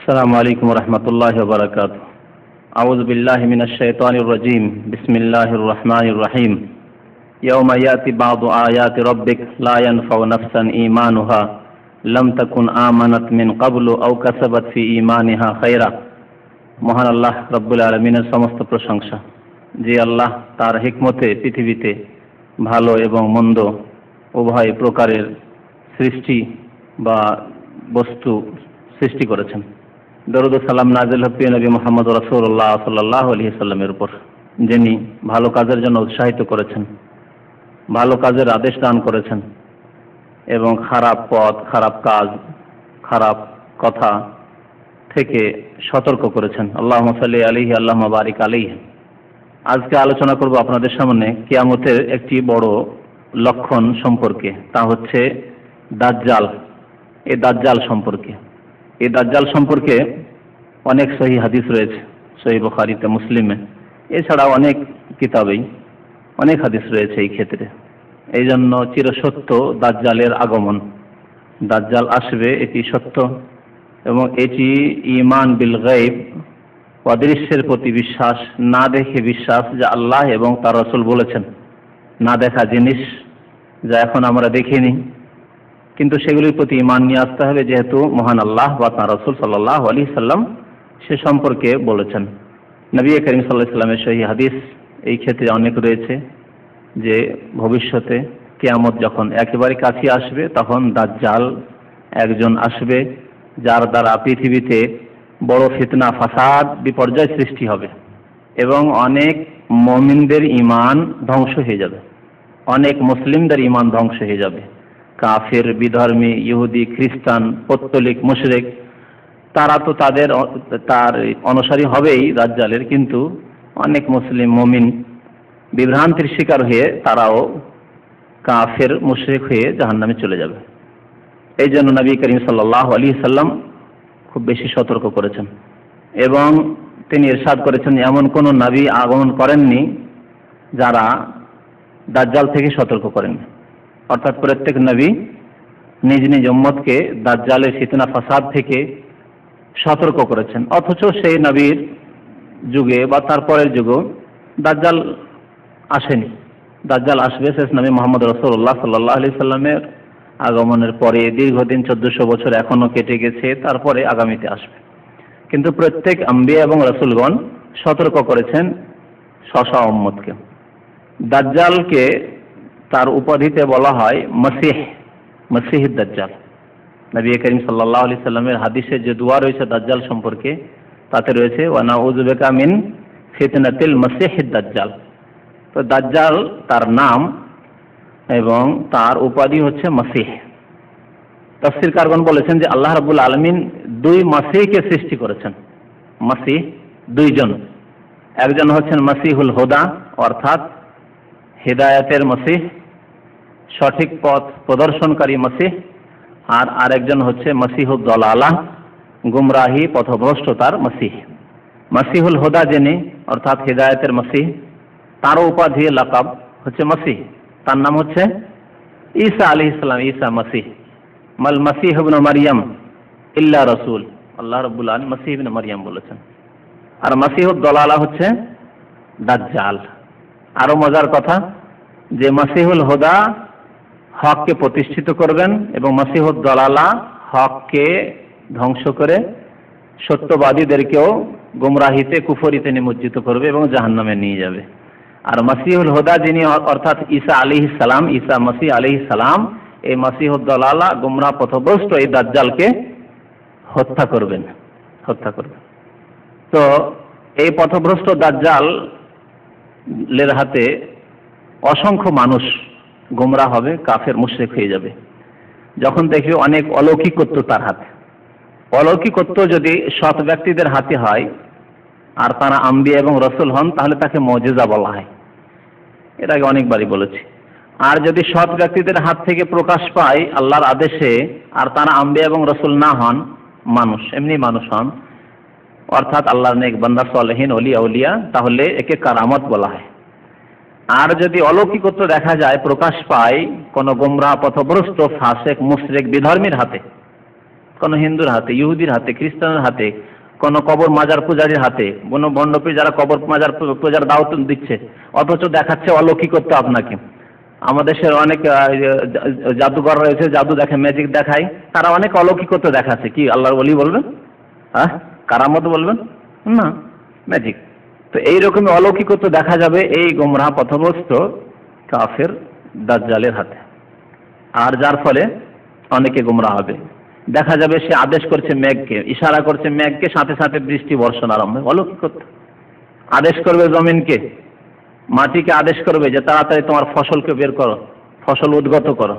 আসসালামু আলাইকুম ওয়া রাহমাতুল্লাহি ওয়া বারাকাতুহু। আউযু বিল্লাহি মিনাশ শাইতানির রাজীম। বিসমিল্লাহির রাহমানির রহিম। ইয়াওমা ইয়াতি বা'দু আয়াতি রাব্বিক লা ইয়ানফা'ু নাফসান ঈমানুহা লাম তাকুন আমানাত মিন ক্বাবলু আও কাসাবাত ফি ঈমানিহা খায়রা। মহান আল্লাহ রাব্বুল আলামিনের সমস্ত প্রশংসা, যে আল্লাহ তার হিকমতে পৃথিবীতে ভালো এবং মন্দ উভয় প্রকারের সৃষ্টি বা বস্তু সৃষ্টি করেছেন। দরুদ ও সালাম নাযিল হোক প্রিয় নবী মুহাম্মদ রাসূলুল্লাহ সাল্লাল্লাহু আলাইহি সাল্লামের উপর, যিনি ভালো কাজের জন্য উৎসাহিত করেছেন, ভালো কাজের আদেশ দান করেছেন এবং খারাপ পথ, খারাপ কাজ, খারাপ কথা থেকে সতর্ক করেছেন। আল্লাহুম্মা সাল্লি আলাইহি আল্লাহুম্মা বারিক আলাইহি। আজকে আলোচনা করব আপনাদের সামনে কিয়ামতের একটি বড় লক্ষণ সম্পর্কে, তা হচ্ছে দাজ্জাল। এই দাজ্জাল সম্পর্কে, এই দাজ্জাল সম্পর্কে অনেক সহিহ হাদিস রয়েছে, সহিহ বুখারীতে, মুসলিমে, এছাড়াও অনেক কিতাবেই অনেক হাদিস রয়েছে এই ক্ষেত্রে। এই জন্য চিরসত্য দাজ্জালের আগমন, দাজ্জাল আসবে এটি সত্য, এবং এটি ঈমান বিল গায়ব, অদৃশ্যের প্রতি বিশ্বাস, না দেখে বিশ্বাস, যা আল্লাহ এবং তার রাসূল বলেছেন। না দেখা জিনিস যা এখন আমরা দেখিনি, কিন্তু সেগুলির প্রতি ঈমান নিয়ে আসতে হবে, যেহেতু মহান আল্লাহ বা তার রাসূল সাল্লাল্লাহু আলাইহি সাল্লাম সে সম্পর্কে বলেছেন। নবী করিম সাল্লাল্লাহু আলাইহি সাল্লামের সহিহ হাদিস এই ক্ষেত্রে অনেক রয়েছে, যে ভবিষ্যতে কিয়ামত যখন একেবারে কাছে আসবে, তখন দাজ্জাল একজন আসবে, যার দ্বারা পৃথিবীতে বড় ফিতনা, ফাসাদ, বিপর্যয় সৃষ্টি হবে এবং অনেক মুমিনদের ঈমান ধ্বংস হয়ে যাবে, অনেক মুসলিমদের ঈমান ধ্বংস হয়ে যাবে। কাফির, বিধর্মী, ইহুদি, খ্রিস্টান, পৌত্তলিক, মুশরিক, তারা তো তার অনুসারী হবেই দাজ্জালের, কিন্তু অনেক মুসলিম মুমিন বিভ্রান্তির শিকার হয়ে তারাও কাফির, মুশরিক হয়ে জাহান্নামে চলে যাবে। এই জন্য নবী করিম সাল্লাল্লাহু আলাইহি সাল্লাম খুব বেশি সতর্ক করেছেন এবং তিনি ইরশাদ করেছেন, এমন কোন নবী আগমন করেননি যারা দাজ্জাল থেকে সতর্ক করেননি। অর্থাৎ প্রত্যেক নবী নিজ নিজ উম্মতকে দাজ্জালের ফিতনা, ফাসাদ থেকে সতর্ক করেছেন। অথচ সেই নবীর যুগে বা তারপরের যুগেও দাজ্জাল আসেনি। দাজ্জাল আসবে শেষ নবী মুহাম্মদ রাসূলুল্লাহ সাল্লাল্লাহু আলাইহি সাল্লামের আগমনের পরে, দীর্ঘদিন 1400 বছর এখনো কেটে গেছে, তারপরে আগামীতে আসবে। কিন্তু প্রত্যেক আম্বিয়া এবং রাসূলগণ সতর্ক করেছেন স্ব উম্মতকে। দাজ্জালকে তার উপাধিতে বলা হয় মসিহ, মসিহুদ দাজ্জাল। নবী করিম সাল্লাল্লাহু আলাইহি সাল্লামের হাদিসে যে দোয়া রয়েছে দাজ্জাল সম্পর্কে, তাতে রয়েছে ওয়া নাউযু বিকা মিন ফিতনাতিল মসিহিদ দাজ্জাল। তো দাজ্জাল তার নাম এবং তার উপাধি হচ্ছে মসিহ। তাফসীরকারগণ বলেছেন যে আল্লাহ রাব্বুল আলামিন দুই মসিহকে সৃষ্টি করেছেন। মসিহ দুইজন, একজন হচ্ছেন মসিহুল হুদা, অর্থাৎ হিদায়াতের মসিহ, সঠিক পথ প্রদর্শনকারী মসিহ, আর আরেকজন হচ্ছে মসিহুদ দালালাহ, গুমরাহি, পথভ্রষ্টতার মসিহ। মসিহুল হুদা যিনি, অর্থাৎ হিদায়াতের মসিহ, তার উপাধি লাকাব হচ্ছে মসিহ, তার নাম হচ্ছে ঈসা আলাইহিস সালাম। ঈসা মসিহ, মাল মসিহ ইবনে মারইয়াম ইল্লা রাসূল। আল্লাহ রাব্বুল আলামিন মসিহ ইবনে মারইয়াম বলেছেন। আর মসিহুদ দালালাহ হচ্ছে দাজ্জাল। আরো মজার কথা, যে মসিহুল হুদা হককে প্রতিষ্ঠিত করবেন এবং মসিহুদ দালালা হককে ধ্বংস করে সত্যবাদীদেরকেও গুমরাহিতে, কুফরিতে নিমজ্জিত করবে এবং জাহান্নামে নিয়ে যাবে। আর মসিহুল হুদা যিনি, অর্থাৎ ঈসা আলাইহিস সালাম, ঈসা মসিহ আলাইহিস সালাম, এই মসিহুদ দালালা, গুমরাহ, পথভ্রষ্ট এই দাজ্জালকে হত্যা করবেন। তো এই পথভ্রষ্ট দাজ্জালের হাতে অসংখ্য মানুষ গোমরাহ হবে, কাফের, মুশরিক হয়ে যাবে। যখন দেখবে অনেক অলৌকিকত্ব তার হাতে, অলৌকিকত্ব যদি সৎ ব্যক্তিদের হাতে হয় আর তারা আম্বিয়া এবং রাসূল হন, তাহলে তাকে মুজিজা বলা হয়। এর আগে অনেকবারই বলেছি। আর যদি সৎ ব্যক্তিদের হাত থেকে প্রকাশ পায় আল্লাহর আদেশে, আর তারা আম্বিয়া এবং রাসূল না হন, মানুষ, এমনি মানুষ হন, অর্থাৎ আল্লাহর নেক বান্দা, সালেহিন, ওলি আউলিয়া, তাহলে একে কারামত বলা হয়। আর যদি অলৌকিকত্ব দেখা যায়, প্রকাশ পায় কোন গোমরাহ, পথভ্রষ্ট, ফাসিক, মুশরিক, বিধর্মীর হাতে, কোনো হিন্দুর হাতে, ইহুদির হাতে, খ্রিস্টানের হাতে, কোনো কবর মাজার পূজারীর হাতে, কোনো বন্ডপীর যারা কবর মাজার পূজার দাওয়াত দিচ্ছে, অথচ দেখাচ্ছে অলৌকিকত্ব আপনাকে। আমাদের দেশের অনেক জাদুঘর রয়েছে, জাদু দেখে, ম্যাজিক দেখায়, তারা অনেক অলৌকিকত্ব দেখাচ্ছে। কি আল্লাহর ওলি বলবেন? হ্যাঁ, কারামত বলবেন না, ম্যাজিক। তো এইরকমই অলৌকিকত্ব দেখা যাবে এই গোমরাহ পথভ্রষ্ট কাফের দাজ্জালের হাতে, আর যার ফলে অনেকে গোমরাহ হবে। দেখা যাবে সে আদেশ করছে মেঘকে, ইশারা করছে মেঘকে, সাথে সাথে বৃষ্টি বর্ষণ আরম্ভ। অলৌকিকত্ব। আদেশ করবে জমিনকে, মাটিকে আদেশ করবে যে তাড়াতাড়ি তোমার ফসলকে বের করো, ফসল উদ্গত করো।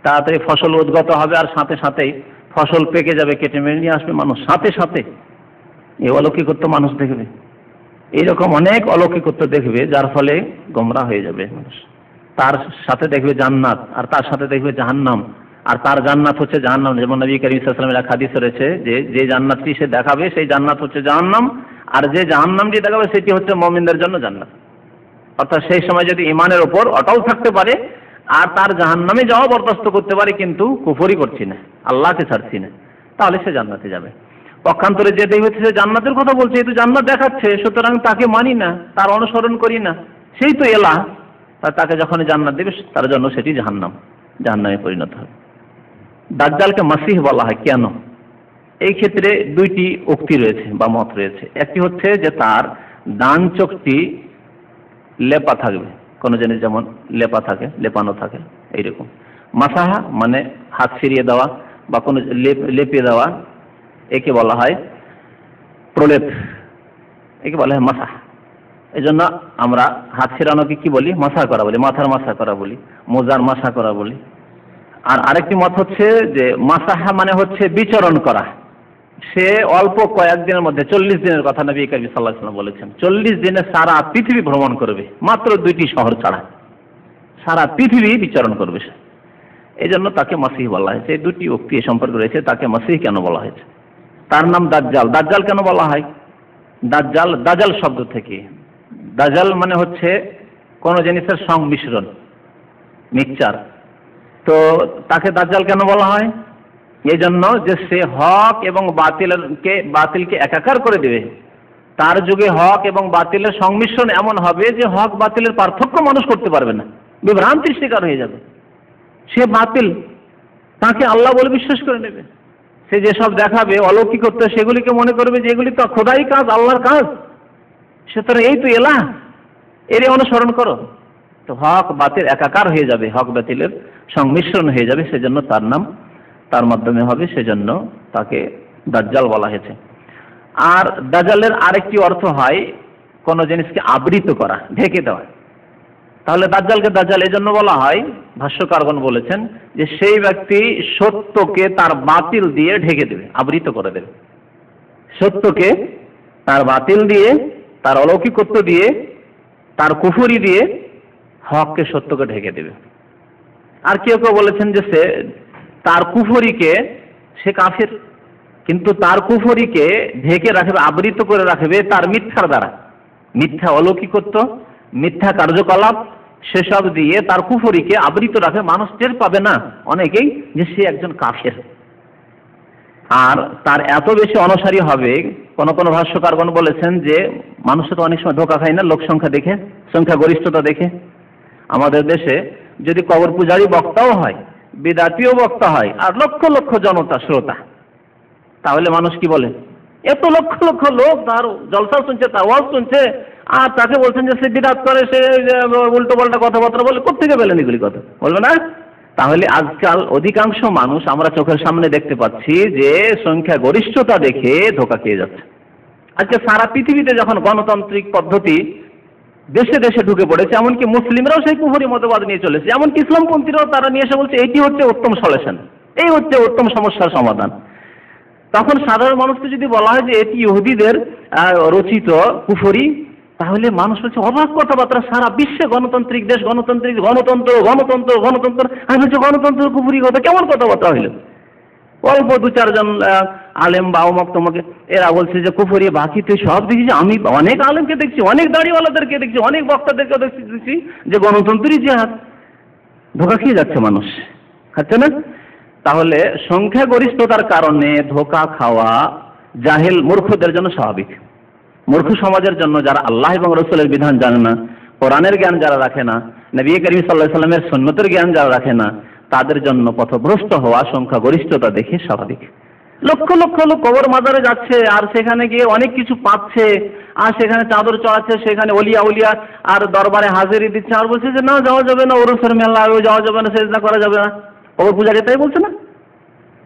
তাড়াতাড়ি ফসল উদ্গত হবে, আর সাথে সাথেই ফসল পেকে যাবে, কেটে মেরে নিয়ে আসবে মানুষ সাথে সাথে। এই অলৌকিকত্ব মানুষ দেখবে। এইরকম অনেক অলৌকিকত্ব দেখবে, যার ফলে গোমরাহ হয়ে যাবে মানুষ। তার সাথে দেখবে জান্নাত, আর তার সাথে দেখবে জাহান্নাম, আর তার জান্নাত হচ্ছে জাহান্নাম। যেমন নবী করিম সাল্লাল্লাহু আলাইহি ওয়াসাল্লামের এক হাদিস রয়েছে যে জান্নাতটি সে দেখাবে সেই জান্নাত হচ্ছে জাহান্নাম, আর যে জাহান্নামটি দেখাবে সেটি হচ্ছে মুমিনদের জন্য জান্নাত। অর্থাৎ সেই সময় যদি ঈমানের উপর অটল থাকতে পারে আর তার জাহান্নামে যাওয়া বরদাস্ত করতে পারে, কিন্তু কুফরি করছি না, আল্লাহকে ছাড়ছি না, তাহলে সে জান্নাতে যাবে। পক্ষান্তরে যে দেখবে সে জান্নাতের কথা বলছে, এই তো জান্নাত দেখাচ্ছে, সুতরাং তাকে মানি না, তার অনুসরণ করি না, সেই তো এলা, তাকে যখন জান্নাত দেবে তার জন্য সেটি জাহান্নাম, জাহান্নামে পরিণত হবে। দাজ্জালকে মাসিহ বলা হয় কেন? এই ক্ষেত্রে দুইটি উক্তি রয়েছে বা মত রয়েছে। একটি হচ্ছে যে তার ডান চোখটি লেপা থাকবে, কোনো জিনিস যেমন লেপা থাকে, লেপানো থাকে, এইরকম। মাসাহা মানে হাত ফিরিয়ে দেওয়া বা কোনো লেপে দেওয়া, একে বলা হয় প্রলেপ, একে বলা হয় মাসাহ। এই জন্য আমরা হাত ফেরানোকে কি বলি? মাসা করা বলি, মাথার মাসা করা বলি, মোজার মাসা করা বলি। আর আরেকটি মত হচ্ছে যে মাসাহা মানে হচ্ছে বিচরণ করা। সে অল্প কয়েকদিনের মধ্যে, 40 দিনের কথা নবী করিম সাল্লাল্লাহু আলাইহি ওয়াসাল্লাম বলেছেন, 40 দিনে সারা পৃথিবী ভ্রমণ করবে, মাত্র 2টি শহর ছাড়া সারা পৃথিবী বিচরণ করবে সে। এই জন্য তাকে মাসিহ বলা হয়েছে। এই দুটি উক্তি সম্পর্কে রয়েছে, তাকে মাসিহ কেন বলা হয়েছে। তার নাম দাজ্জাল। দাজ্জাল কেন বলা হয়? দাজ্জাল শব্দ থেকে, দাজ্জাল মানে হচ্ছে কোন জিনিসের সংমিশ্রণ, মিক্সচার। তো তাকে দাজ্জাল কেন বলা হয়? এই জন্য যে সে হক এবং বাতিলকে একাকার করে দেবে। তার যুগে হক এবং বাতিলের সংমিশ্রণ এমন হবে যে হক বাতিলের পার্থক্য মানুষ করতে পারবে না, বিভ্রান্তির শিকার হয়ে যাবে। সে বাতিল, তাকে আল্লাহ বলে বিশ্বাস করে নেবে। সে যেসব দেখাবে অলৌকিকত্ব, সেগুলিকে মনে করবে যে এগুলি তো খোদাই কাজ, আল্লাহর কাজ, সুতরাং এই তো এলাহ, এর অনুসরণ করো। তো হক বাতিল একাকার হয়ে যাবে, হক বাতিলের সংমিশ্রণ হয়ে যাবে, সেজন্য তার নাম তার মাধ্যমে হবে, সেজন্য তাকে দাজ্জাল বলা হয়েছে। আর দাজ্জালের আরেকটি অর্থ হয় কোন জিনিসকে আবৃত করা, ঢেকে দেওয়া। তাহলে দাজ্জালকে দাজ্জাল এই জন্য বলা হয়, ভাষ্যকারগণ বলেছেন যে সেই ব্যক্তি সত্যকে তার বাতিল দিয়ে ঢেকে দেবে, আবৃত করে দেবে। সত্যকে তার বাতিল দিয়ে, তার অলৌকিকত্ব দিয়ে, তার কুফরি দিয়ে হককে, সত্যকে ঢেকে দেবে। আর কেউ কেউ বলেছেন যে সে তার কুফরিকে, সে কাফের, কিন্তু তার কুফরিকে ঢেকে রাখবে, আবৃত করে রাখবে তার মিথ্যার দ্বারা। মিথ্যা অলৌকিকত্ব, মিথ্যা কার্যকলাপ, সেসব দিয়ে তার কুফরিকে আবৃত রাখে, মানুষ টের পাবে না অনেকেই যে সে একজন কাফের। আর তার এত বেশি অনুসারী হবে, কোন কোন ভাষ্যকারগণ বলেছেন যে মানুষের তো অনেক সময় ধোকা খায় না লোক সংখ্যা দেখে, সংখ্যা গরিষ্ঠতা দেখে। আমাদের দেশে যদি কবর পূজারী বক্তাও হয়, বিদাতীয় বক্তা হয়, আর লক্ষ লক্ষ জনতা শ্রোতা, তাহলে মানুষ কি বলে? এত লক্ষ লক্ষ লোক তার জলসা শুনছে, তার ওয়াজ শুনছে, আর তাকে বলছেন যে সে বিদাত করে, সে উল্টো পাল্টা কথাবার্তা বলে, কোত্থেকে পেলেন এগুলি কথা? বলবে না? তাহলে আজকাল অধিকাংশ মানুষ আমরা চোখের সামনে দেখতে পাচ্ছি যে সংখ্যা গরিষ্ঠতা দেখে ধোকা খেয়ে যাচ্ছে। আজকে সারা পৃথিবীতে যখন গণতান্ত্রিক পদ্ধতি দেশে দেশে ঢুকে পড়েছে, এমনকি মুসলিমরাও সেই কুফরি মতবাদ নিয়ে চলেছে, এমনকি ইসলামপন্থীরাও তারা নিয়ে এসে বলছে এটি হচ্ছে উত্তম সলিউশন, এই হচ্ছে উত্তম সমস্যার সমাধান। তখন সাধারণ মানুষকে যদি বলা হয় যে এটি ইহুদিদের রচিত কুফরি, তাহলে মানুষ হচ্ছে অবাক কথাবার্তা। সারা বিশ্বে গণতান্ত্রিক দেশ, গণতন্ত্র গণতন্ত্র গণতন্ত্র, আমি বলছি গণতন্ত্র কুফরি কথা, কেমন কথাবার্তা হইল? অল্প 2-4 জন আলেম বা অমক তোমাকে এরা বলছে যে কুফরি, বাকি তুই সব দেখছিস। আমি অনেক আলেমকে দেখছি, অনেক দাড়িওয়ালাদেরকে দেখছি, অনেক বক্তাদেরকে দেখছি যে গণতন্ত্রই জিহাদ। ধোকা খেয়ে যাচ্ছে মানুষ, খাচ্ছে না? তাহলে সংখ্যাগরিষ্ঠতার কারণে ধোঁকা খাওয়া জাহেল মূর্খদের জন্য স্বাভাবিক। মূর্খ সমাজের জন্য, যারা আল্লাহ এবং রসুলের বিধান জানে না, কোরআনের জ্ঞান যারা রাখে না, নবী করিম সাল্লাল্লাহু আলাইহি ওয়াসাল্লামের সুন্নতের জ্ঞান যারা রাখে না, তাদের জন্য পথভ্রষ্ট হওয়া সংখ্যাগরিষ্ঠতা দেখে স্বাভাবিক। লক্ষ লক্ষ লোক কবর মাজারে যাচ্ছে আর সেখানে গিয়ে অনেক কিছু পাচ্ছে, আর সেখানে চাদর চড়াচ্ছে, সেখানে অলিয়া উলিয়া আর দরবারে হাজিরি দিচ্ছে, আর বলছে যে না যাওয়া যাবে না, ওরসের মেলা যাওয়া যাবে না, সেজদা করা যাবে না, কবর পূজারি তাই বলছে না।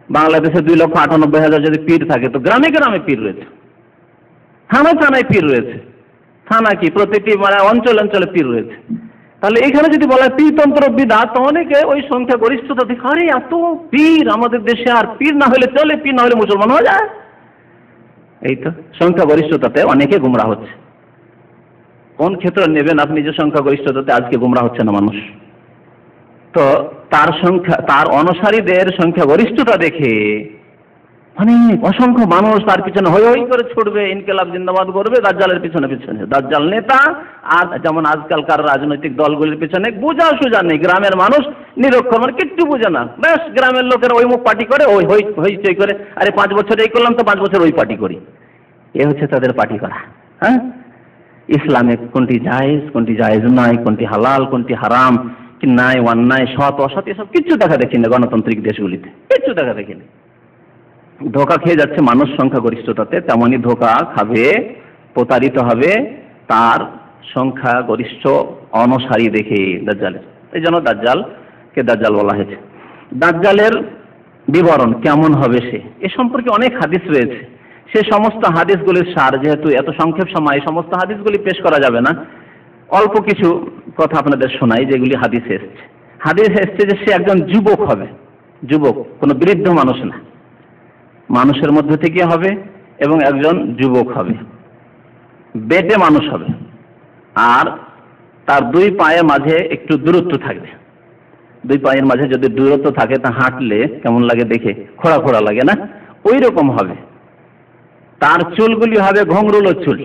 বাংলাদেশে 2,98,000 যদি পীর থাকে, তো গ্রামে গ্রামে পীর রয়েছে, থানায় থানায় পীর রয়েছে, থানা কি প্রতিটি মানে অঞ্চলে অঞ্চলে পীর রয়েছে। তাহলে এখানে যদি বলা হয় পীরতন্ত্র বিদআত, তো অনেকে ওই সংখ্যা গরিষ্ঠতা দেখে আরে এত পীর আমাদের দেশে, আর পীর না হলে চলে, পীর না হলে মুসলমান হয়ে যায়। এই তো সংখ্যা গরিষ্ঠতাতে অনেকে গুমরাহ হচ্ছে। কোন ক্ষেত্রে নেবেন আপনি যে সংখ্যা গরিষ্ঠতাতে আজকে গুমরাহ হচ্ছে না মানুষ? তো তার অনুসারীদের সংখ্যা গরিষ্ঠতা দেখে অনেক অসংখ্য মানুষ তার পিছনে হই হই করে ছুটবে, ইনকিলাব জিন্দাবাদ করবে, দাজ্জালের পিছনে পিছনে। দাজ্জাল নেতা, আর যেমন আজকালকার রাজনৈতিক দলগুলির পিছনে বোঝা সোজা নেই, গ্রামের মানুষ নিরক্ষর, মানে কিচ্ছু বোঝে না, বেশ গ্রামের লোকের ওই মুখ পার্টি করে, ওই হইচই করে, আরে 5 বছর এই করলাম তো 5 বছর ওই পার্টি করি, এ হচ্ছে তাদের পার্টি করা। হ্যাঁ, ইসলামে কোনটি জায়েজ কোনটি জায়েজ নয়, কোনটি হালাল কোনটি হারাম, কি ন্যায় অন্যায়, সৎ অসৎ, এসব কিচ্ছু দেখা দেখি না গণতান্ত্রিক দেশগুলিতে, কিচ্ছু দেখা দেখি না। ধোঁকা খেয়ে যাচ্ছে মানুষ সংখ্যাগরিষ্ঠতাতে, তেমনই ধোঁকা খাবে, প্রতারিত হবে তার সংখ্যাগরিষ্ঠ অনুসারী দেখে দাজ্জালের। এই জন্য দাজ্জালকে দাজ্জাল বলা হয়েছে। দাজ্জালের বিবরণ কেমন হবে সে, এ সম্পর্কে অনেক হাদিস রয়েছে। সে সমস্ত হাদিসগুলির সার, যেহেতু এত সংক্ষেপ সময় সমস্ত হাদিসগুলি পেশ করা যাবে না, অল্প কিছু কথা আপনাদের শোনাই যেগুলি হাদিসে এসছে। হাদিসে এসছে যে সে একজন যুবক হবে, যুবক, কোনো বৃদ্ধ মানুষ না, মানুষের মধ্যে থেকে হবে এবং একজন যুবক হবে, বেটে মানুষ হবে, আর তার 2 পায়ের মাঝে একটু দূরত্ব থাকবে। 2 পায়ের মাঝে যদি দূরত্ব থাকে তা হাঁটলে কেমন লাগে দেখে, খোঁড়া খোঁড়া লাগে না, ওই রকম হবে। তার চুলগুলি হবে ঘুংরুলো চুল,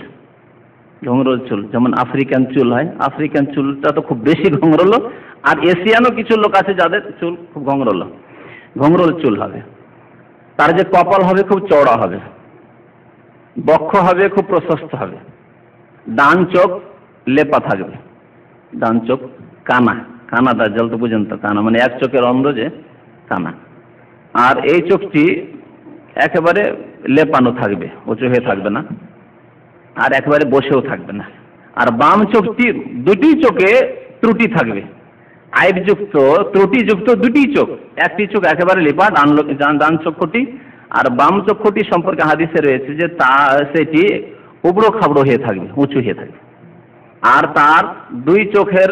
ঘুংরুল চুল, যেমন আফ্রিকান চুল হয়, আফ্রিকান চুলটা তো খুব বেশি ঘুংরুলো, আর এশিয়ানও কিছু লোক আছে যাদের চুল খুব ঘুংরুলো, ঘুংরুল চুল হবে। তার যে কপাল হবে খুব চওড়া হবে, বক্ষ হবে খুব প্রশস্ত হবে, ডান চোখ লেপা থাকবে, ডান চোখ কানা, কানা দাজ্জাল তো বুঝেন তো, কানা মানে এক চোখের অন্ধ যে কানা, আর এই চোখটি একেবারে লেপানো থাকবে, উঁচু হয়ে থাকবে না, আর একেবারে বসেও থাকবে না। আর বাম চোখটি, 2টি চোখে ত্রুটি থাকবে, আইবযুক্ত ত্রুটিযুক্ত 2টি চোখ, একটি চোখ একেবারে লেপা ডান চক্ষুটি, আর বাম চক্ষুটি সম্পর্কে হাদিসে রয়েছে যে সেটি উবড়ো খাবড়ো হয়ে থাকবে, উঁচু হয়ে থাকবে। আর তার 2 চোখের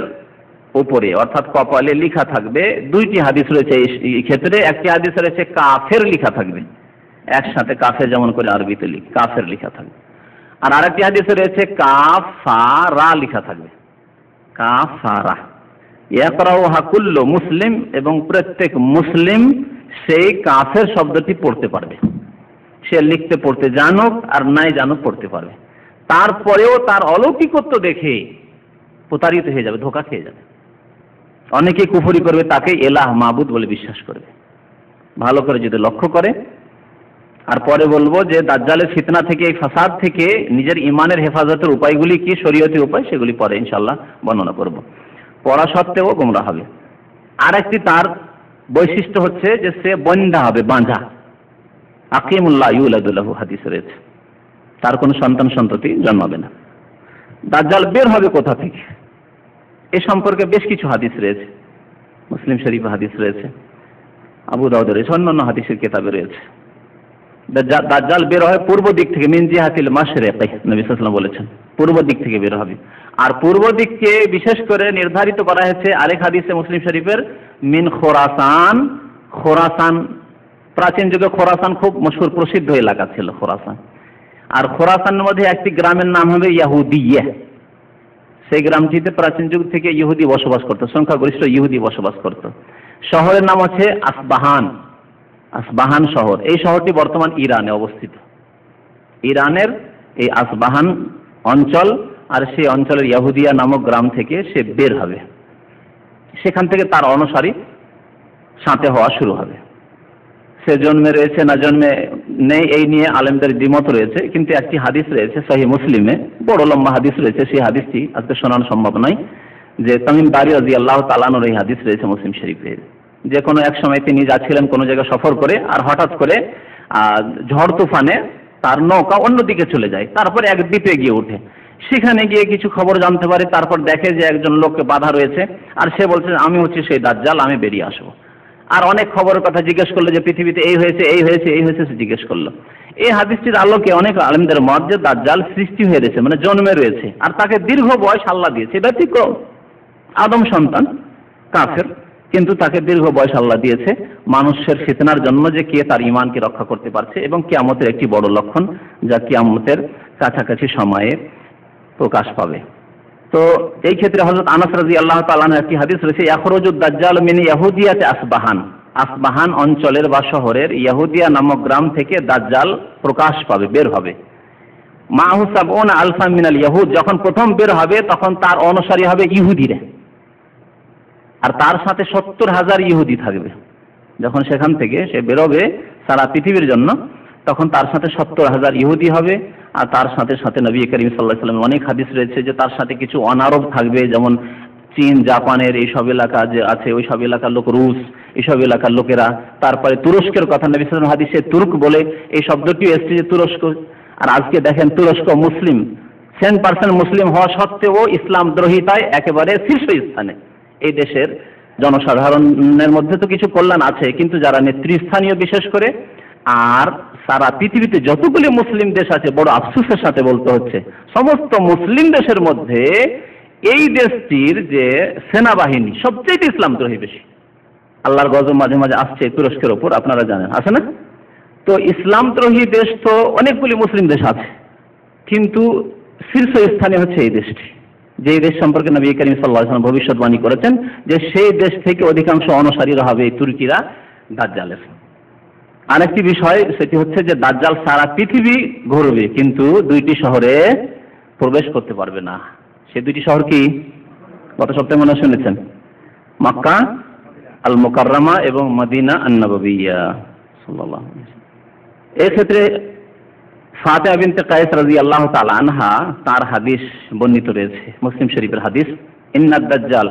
উপরে অর্থাৎ কপালে লেখা থাকবে, 2টি হাদিস রয়েছে এই ক্ষেত্রে। একটি হাদিস রয়েছে কাফের লেখা থাকবে, একসাথে কাফের যেমন করে আরবিতে কাফের লেখা থাকবে, আর আরেকটি হাদিসে রয়েছে কাফারা লেখা থাকবে, কাফারা। ইয়াকরাউহা কুল্লু মুসলিম, এবং প্রত্যেক মুসলিম সেই কাফের শব্দটি পড়তে পারবে, সে লিখতে পড়তে জানুক আর নাই জানুক পড়তে পারবে। তারপরেও তার অলৌকিকত্ব দেখে প্রতারিত হয়ে যাবে, ধোঁকা খেয়ে যাবে। অনেকেই কুফরি করবে, তাকে এলাহ মাবুদ বলে বিশ্বাস করবে। ভালো করে যদি লক্ষ্য করে। আর পরে বলবো যে দাজ্জালের ফিতনা থেকে, এই ফাসাদ থেকে নিজের ইমানের হেফাজতের উপায়গুলি কি, শরীয়তি উপায়, সেগুলি পরে ইনশাআল্লাহ বর্ণনা করব। পড়া সত্ত্বেও গোমরা হবে। আর একটি তার বৈশিষ্ট্য হচ্ছে যে সে বন্ধা হবে, বাঁধা, আকিমুল্লাহ ইউলাদুল্লাহু হাদিস রয়েছে, তার কোনো সন্তান সন্ততি জন্মাবে না। দাজ্জাল বের হবে কোথা থেকে, এ সম্পর্কে বেশ কিছু হাদিস রয়েছে, মুসলিম শরীফে হাদিস রয়েছে, আবু দাউদের রয়েছে, অন্যান্য হাদিসের কিতাবে রয়েছে। দাজ্জাল বের হয় পূর্ব দিক থেকে, মিন জিহাতিল মাশরিক, নবী সাল্লাল্লাহু আলাইহি ওয়াসাল্লাম বলেছেন পূর্ব দিক থেকে বের হবে। আর পূর্ব দিককে বিশেষ করে নির্ধারিত করা হয়েছে আরেক হাদিসে মুসলিম শরীফের, মিন খোরাসান। খোরাসান, প্রাচীন যুগে খোরাসান খুব মশহুর প্রসিদ্ধ এলাকা ছিল খোরাসান। আর খোরাসানের মধ্যে একটি গ্রামের নাম হবে ইয়াহুদিয়া। সেই গ্রামটিতে প্রাচীন যুগ থেকে ইহুদি বসবাস করত, সংখ্যাগরিষ্ঠ ইহুদি বসবাস করত। শহরের নাম আছে আসবাহান, আসবাহান শহর। এই শহরটি বর্তমান ইরানে অবস্থিত। ইরানের এই আসবাহান অঞ্চল, আর সেই অঞ্চলের ইয়াহুদিয়া নামক গ্রাম থেকে সে বের হবে। সেখান থেকে তার অনুসারী সাথে হওয়া শুরু হবে। সে জন্মে রয়েছে না জন্মে নেই এই নিয়ে আলেমদের দ্বিমত রয়েছে, কিন্তু একটি হাদিস রয়েছে সহিহ মুসলিমে, বড় লম্বা হাদিস রয়েছে, সেই হাদিসটি আজকে শোনানো সম্ভব নয়, যে তামিম দারি রাদিয়াল্লাহু তাআলা আনহুর এই হাদিস রয়েছে মুসলিম শরীফে, যে কোনো এক সময় তিনি যাচ্ছিলেন কোনো জায়গায় সফর করে, আর হঠাৎ করে ঝড় তুফানে তার নৌকা অন্যদিকে চলে যায়, তারপরে এক দ্বীপে গিয়ে ওঠে, সেখানে গিয়ে কিছু খবর জানতে পারে, তারপর দেখে যে একজন লোককে বাধা রয়েছে, আর সে বলছে আমি হচ্ছি সেই দাজ্জাল, আমি বেরিয়ে আসবো। আর অনেক খবরের কথা জিজ্ঞেস করলো যে পৃথিবীতে এই হয়েছে এই হয়েছে এই হয়েছে, সে জিজ্ঞেস করলো। এই হাদিসটির আলোকে অনেক আলেমদের মত যে দাজ্জাল সৃষ্টি হয়ে রয়েছে, মানে জন্মে রয়েছে, আর তাকে দীর্ঘ বয়স আল্লাহ দিয়েছে, ব্যতিক্রম আদম সন্তান কাফের, কিন্তু তাকে দীর্ঘ বয়স আল্লাহ দিয়েছে মানুষের ফিতনার জন্য, যে কে তার ঈমানকে রক্ষা করতে পারছে, এবং কিয়ামতের একটি বড় লক্ষণ যা কিয়ামতের কাছাকাছি সময়ে প্রকাশ পাবে। তো এই ক্ষেত্রে হযরত আনাস রাদিয়াল্লাহু তাআলা আনহু একটি হাদিস রয়েছে, ইয়াখরুজুদ দাজ্জাল মিন ইয়াহুদিয়াতি আসবাহান, আসবাহান অঞ্চলের বা শহরের ইয়াহুদিয়া নামক গ্রাম থেকে দাজ্জাল প্রকাশ পাবে, বের হবে। মাহু সাবউনা আলফান মিনাল ইয়াহুদ, যখন প্রথম বের হবে তখন তার অনুসারী হবে ইহুদিরা, আর তার সাথে 70,000 ইহুদি থাকবে। যখন সেখান থেকে সে বেরোবে সারা পৃথিবীর জন্য, তখন তার সাথে 70,000 ইহুদি হবে, আর তার সাথে সাথে নবী করিম সাল্লাল্লাহু আলাইহি ওয়াসাল্লামের অনেক হাদিস রয়েছে যে তার সাথে কিছু অনারব থাকবে, যেমন চীন জাপানের এইসব এলাকা যে আছে, ওই সব এলাকার লোক, রুশ এইসব এলাকার লোকেরা, তারপরে তুরস্কের কথা নবী সাল্লাল্লাহু আলাইহি ওয়াসাল্লাম হাদিসে তুর্ক বলে এই শব্দটি এসেছে, যে তুরস্ক। আর আজকে দেখেন তুরস্ক মুসলিম, 10% মুসলিম হওয়া সত্ত্বেও ইসলাম দ্রোহিতায় একেবারে শীর্ষ স্থানে। এই দেশের জনসাধারণের মধ্যে তো কিছু কল্যাণ আছে, কিন্তু যারা নেতৃস্থানীয় বিশেষ করে, আর সারা পৃথিবীতে যতগুলি মুসলিম দেশ আছে, বড় আফসোসের সাথে বলতে হচ্ছে, সমস্ত মুসলিম দেশের মধ্যে এই দেশটির যে সেনাবাহিনী সবচেয়ে ইসলাম দ্রোহী বেশি। আল্লাহর গজব মাঝে মাঝে আসছে তুরস্কের ওপর, আপনারা জানেন, আছে না? তো ইসলাম দ্রোহী দেশ তো অনেকগুলি মুসলিম দেশ আছে, কিন্তু শীর্ষ স্থানে হচ্ছে এই দেশটি, যে দেশ সম্পর্কে নবী করিম সাল্লাল্লাহু আলাইহি ওয়াসাল্লাম ভবিষ্যৎবাণী করেছেন যে সেই দেশ থেকে অধিকাংশ অনুসারীরা হবে এই তুর্কিরা দাজ্জালের। আরেকটি বিষয় সেটি হচ্ছে যে দাজ্জাল সারা পৃথিবী ঘুরবে, কিন্তু দুইটি শহরে প্রবেশ করতে পারবে না। সেই দুইটি শহর কি? গত সপ্তাহে মনে শুনেছেন, মক্কা আল মুকাররমা এবং মদিনা আন-নববিয়্যা সাল্লাল্লাহু আলাইহি ওয়াসাল্লাম। এই ক্ষেত্রে ফাতিমা বিনতে কায়েস রাদিয়াল্লাহু তাআলা আনহা তার হাদিস বর্ণিত রয়েছে মুসলিম শরীফের হাদিস, ইন্নাদ দাজ্জাল,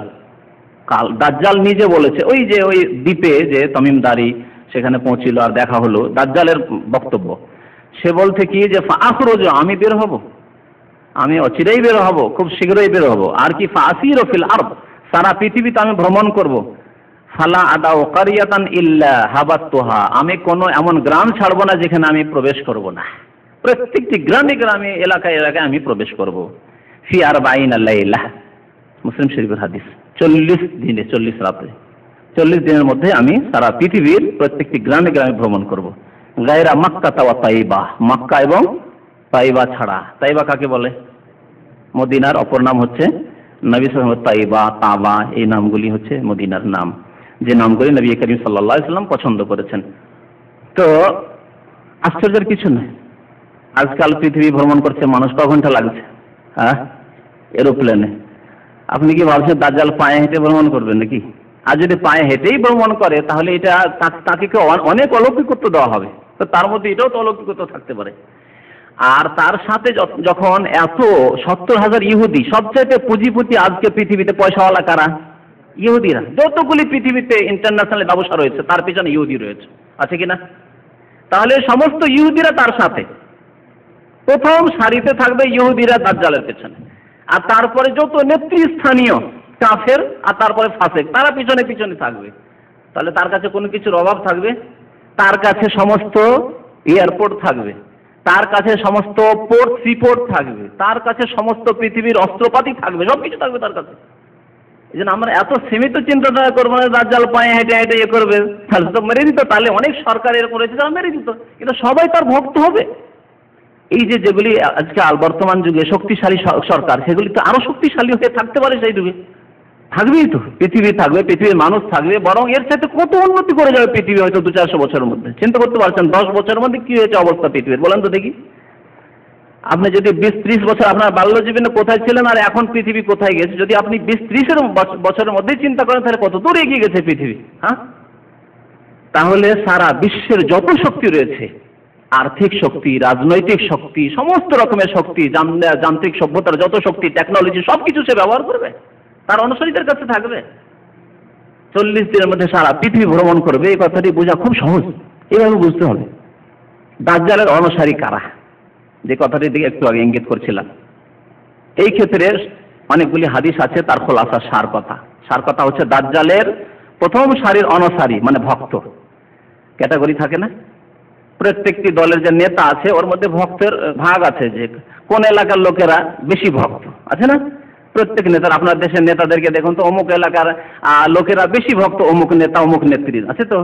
দাজ্জাল নিজে বলেছে, ওই যে ওই দ্বীপে যে তামিম দারি সেখানে পৌঁছিল আর দেখা হলো, দাজ্জালের বক্তব্য, সে বলতে কি যে ফাখরুজ, আমি বের হব, আমি অচিরেই বের হব, খুব শীঘ্রই বের হব, আর কি ফাসিরু ফিল আরদ, সারা পৃথিবীতে আমি ভ্রমণ করব, ফালা আদাউ কারিয়াতান ইল্লা হাবাতুহা, আমি কোনো এমন গ্রাম ছাড়বো না যেখানে আমি প্রবেশ করব না, প্রত্যেকটি গ্রামে গ্রামে এলাকায় এলাকায় আমি প্রবেশ করব। ফি আরবাঈনা লাইলা, মুসলিম শরীফের হাদিস, 40 দিনে 40 রাতে 40 দিনের মধ্যে আমি সারা পৃথিবীর প্রত্যেকটি গ্রামে গ্রামে ভ্রমণ করব। গায়রা মক্কা ওয়া তাইবা, মক্কা এবং তাইবা ছাড়া। তাইবা কাকে বলে? মদিনার অপর নাম হচ্ছে নবী সাল্লাল্লাহু আলাইহি ওয়াসাল্লাম, তাইবা, তাবা, এই নামগুলি হচ্ছে মদিনার নাম, যে নামগুলি নবী করিম সাল্লাল্লাহু আলাইহি ওয়াসাল্লাম পছন্দ করেছেন। তো আশ্চর্যের কিছু নয়, আজকাল পৃথিবী ভ্রমণ করছে মানুষ, ক ঘন্টা লাগছে? হ্যাঁ, এরোপ্লেনে। আপনি কি ভাবছেন দাজ্জাল পায়ে হেঁটে ভ্রমণ করবেন নাকি? আর যদি পায়ে হেঁটেই ভ্রমণ করে তাহলে এটা তাকে অনেক অলৌকিকত্ব দেওয়া হবে, তো তার মধ্যে এটাও তো অলৌকিকত্ব থাকতে পারে। আর তার সাথে যখন এত 70,000 ইহুদি, সবচেয়ে পুঁজিপতি আজকে পৃথিবীতে পয়সাওয়ালা কারা? ইহুদিরা। যতগুলি পৃথিবীতে ইন্টারন্যাশনাল ব্যবসা রয়েছে তার পিছনে ইহুদি রয়েছে, আছে কিনা? তাহলে সমস্ত ইহুদিরা তার সাথে, প্রথম সারিতে থাকবে ইহুদিরা দাজ্জালের পেছনে, আর তারপরে যত নেতৃস্থানীয় কাফের আর তারপরে ফাসেক, তারা পিছনে পিছনে থাকবে। তাহলে তার কাছে কোনো কিছুর অভাব থাকবে? তার কাছে সমস্ত এয়ারপোর্ট থাকবে, তার কাছে সমস্ত পোর্ট সিপোর্ট থাকবে, তার কাছে সমস্ত পৃথিবীর অস্ত্রপাতি থাকবে, সবকিছু থাকবে তার কাছে। এই জন্য আমরা এত সীমিত চিন্তাধারা করবো না দাজ্জাল পায়ে হেঁটে হেঁটে ইয়ে করবে, তাহলে তো মেরে দিত। তাহলে অনেক সরকার এরকম রয়েছে তারা মেরে দিত, কিন্তু সবাই তার ভক্ত হবে। এই যে যেগুলি আজকে বর্তমান যুগে শক্তিশালী সরকার, সেগুলি তো আরো শক্তিশালী হয়ে থাকতে পারে সেই যুগে, থাকবেই তো, পৃথিবী থাকবে, পৃথিবীর মানুষ থাকবে, বরং এর সাথে কত উন্নতি করে যাবে পৃথিবী হয়তো 200-400 বছরের মধ্যে। চিন্তা করতে পারছেন 10 বছরের মধ্যে কি হয়েছে অবস্থা পৃথিবীর, বলেন তো দেখি। আপনি যদি 20-30 বছর আপনার বাল্য জীবনে কোথায় ছিলেন আর এখন পৃথিবী কোথায় গেছে, যদি আপনি 20-30 বছরের মধ্যেই চিন্তা করেন তাহলে কত দূর এগিয়ে গেছে পৃথিবী। হ্যাঁ, তাহলে সারা বিশ্বের যত শক্তি রয়েছে, আর্থিক শক্তি, রাজনৈতিক শক্তি, সমস্ত রকমের শক্তি, যান্ত্রিক সভ্যতার যত শক্তি, টেকনোলজি, সবকিছু সে ব্যবহার করবে, তার অনুসারীদের কাছে থাকবে। 40 দিনের মধ্যে সারা পৃথিবী ভ্রমণ করবে, এই কথাটি বোঝা খুব সহজ, এভাবে বুঝতে হবে। দাজ্জালের অনুসারী কারা, যে কথাটির দিকে একটু আগে ইঙ্গিত করছিলাম, এই ক্ষেত্রে অনেকগুলি হাদিস আছে, তার খোলাসা সার কথা হচ্ছে দাজ্জালের প্রথম সারির অনুসারী মানে ভক্ত ক্যাটাগরি থাকে না, প্রত্যেকটি দলের যে নেতা আছে ওর মধ্যে ভক্তের ভাগ আছে, যে কোন এলাকার লোকেরা বেশি ভক্ত আছে না। প্রত্যেক নেতার, আপনার দেশের নেতাদেরকে দেখুন তো, অমুক এলাকার লোকেরা বেশি ভক্ত অমুক নেতা অমুক নেত্রী আছে। তো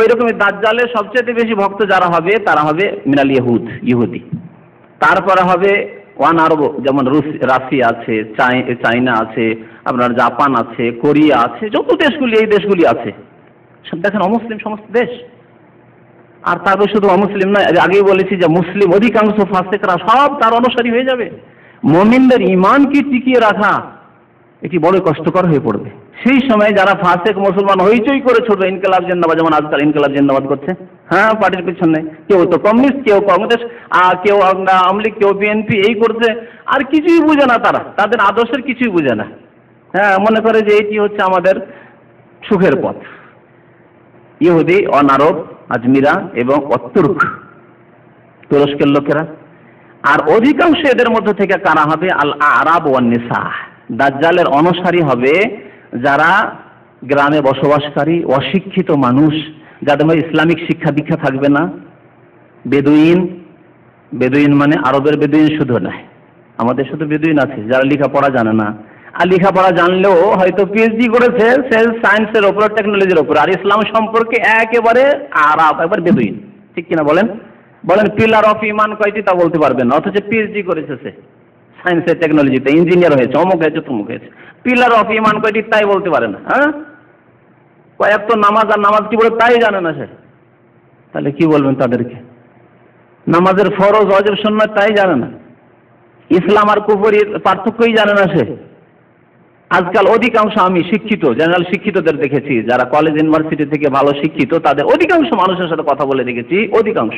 ওই রকমই দাজ্জালের সবচেয়ে বেশি ভক্ত যারা হবে তারা হবে মিনাল ইহুদি। তারপরে হবে ওয়ান আরব, যেমন রাশিয়া আছে, চায়না আছে, আপনার জাপান আছে, কোরিয়া আছে, যত দেশগুলি এই দেশগুলি আছে সব দেখেন অমুসলিম সমস্ত দেশ। আর তারপর শুধু অমুসলিম নয়, আগেই বলেছি যে মুসলিম অধিকাংশ ফাসিকরা সব তার অনুসারী হয়ে যাবে। মুমিনদের ঈমানকে টিকিয়ে রাখা এটি বড় কষ্টকর হয়ে পড়বে। সেই সময় যারা ফাসিক মুসলমান হইচই করে ছুটবে ইনকিলাব জিন্দাবাদ, যেমন আজকাল ইনকিলাব জিন্দাবাদ করছে, হ্যাঁ পার্টির পিছনে, কেউ তো কমিউনিস্ট, কেউ কংগ্রেস, কেউ আওয়ামী লীগ, কেউ বিএনপি, এই করছে, আর কিছুই বুঝে না তারা, তাদের আদর্শের কিছুই বুঝে না। হ্যাঁ, মনে করে যে এটি হচ্ছে আমাদের সুখের পথ। ইহুদি, অনারব, আজমিরা এবং তুরস্কের লোকেরা। আর অধিকাংশ এদের মধ্য থেকে কারা হবে? আল আরাব ওয়ান নিসা। দাজ্জালের অনুসারী হবে যারা গ্রামে বসবাসকারী অশিক্ষিত মানুষ, যাদের মধ্যে ইসলামিক শিক্ষা দীক্ষা থাকবে না। বেদুইন মানে আরবের বেদুইন শুধু নয়, আমাদের শুধু বেদুইন আছে যারা লেখাপড়া জানে না, আর লেখাপড়া জানলেও হয়তো পিএইচডি করেছে সায়েন্সের ওপর, টেকনোলজির ওপর, আর ইসলাম সম্পর্কে একেবারে আরাব, একবার বেদুইন। ঠিক কিনা বলেন? পিলার অফ ইমান কয়টি তা বলতে পারবেন না, অথচ পিএইচডি করেছে সে সায়েন্সের টেকনোলজিতে, ইঞ্জিনিয়ার হয়েছে, অমুক হয়েছে, তমুক হয়েছে। পিলার অফ ইমান কয়টি তাই বলতে পারে না। হ্যাঁ, কয়েক তো নামাজ, আর নামাজ কি বলে তাই জানে না সে, তাহলে কি বলবেন তাদেরকে? নামাজের ফরজ, ওয়াজিব, সুন্নাত তাই জানে না, ইসলাম আর কুফরির পার্থক্যই জানে না সে। আজকাল অধিকাংশ আমি শিক্ষিত, জেনারেল শিক্ষিতদের দেখেছি, যারা কলেজ ইউনিভার্সিটি থেকে ভালো শিক্ষিত, তাদের অধিকাংশ মানুষের সাথে কথা বলে দেখেছি, অধিকাংশ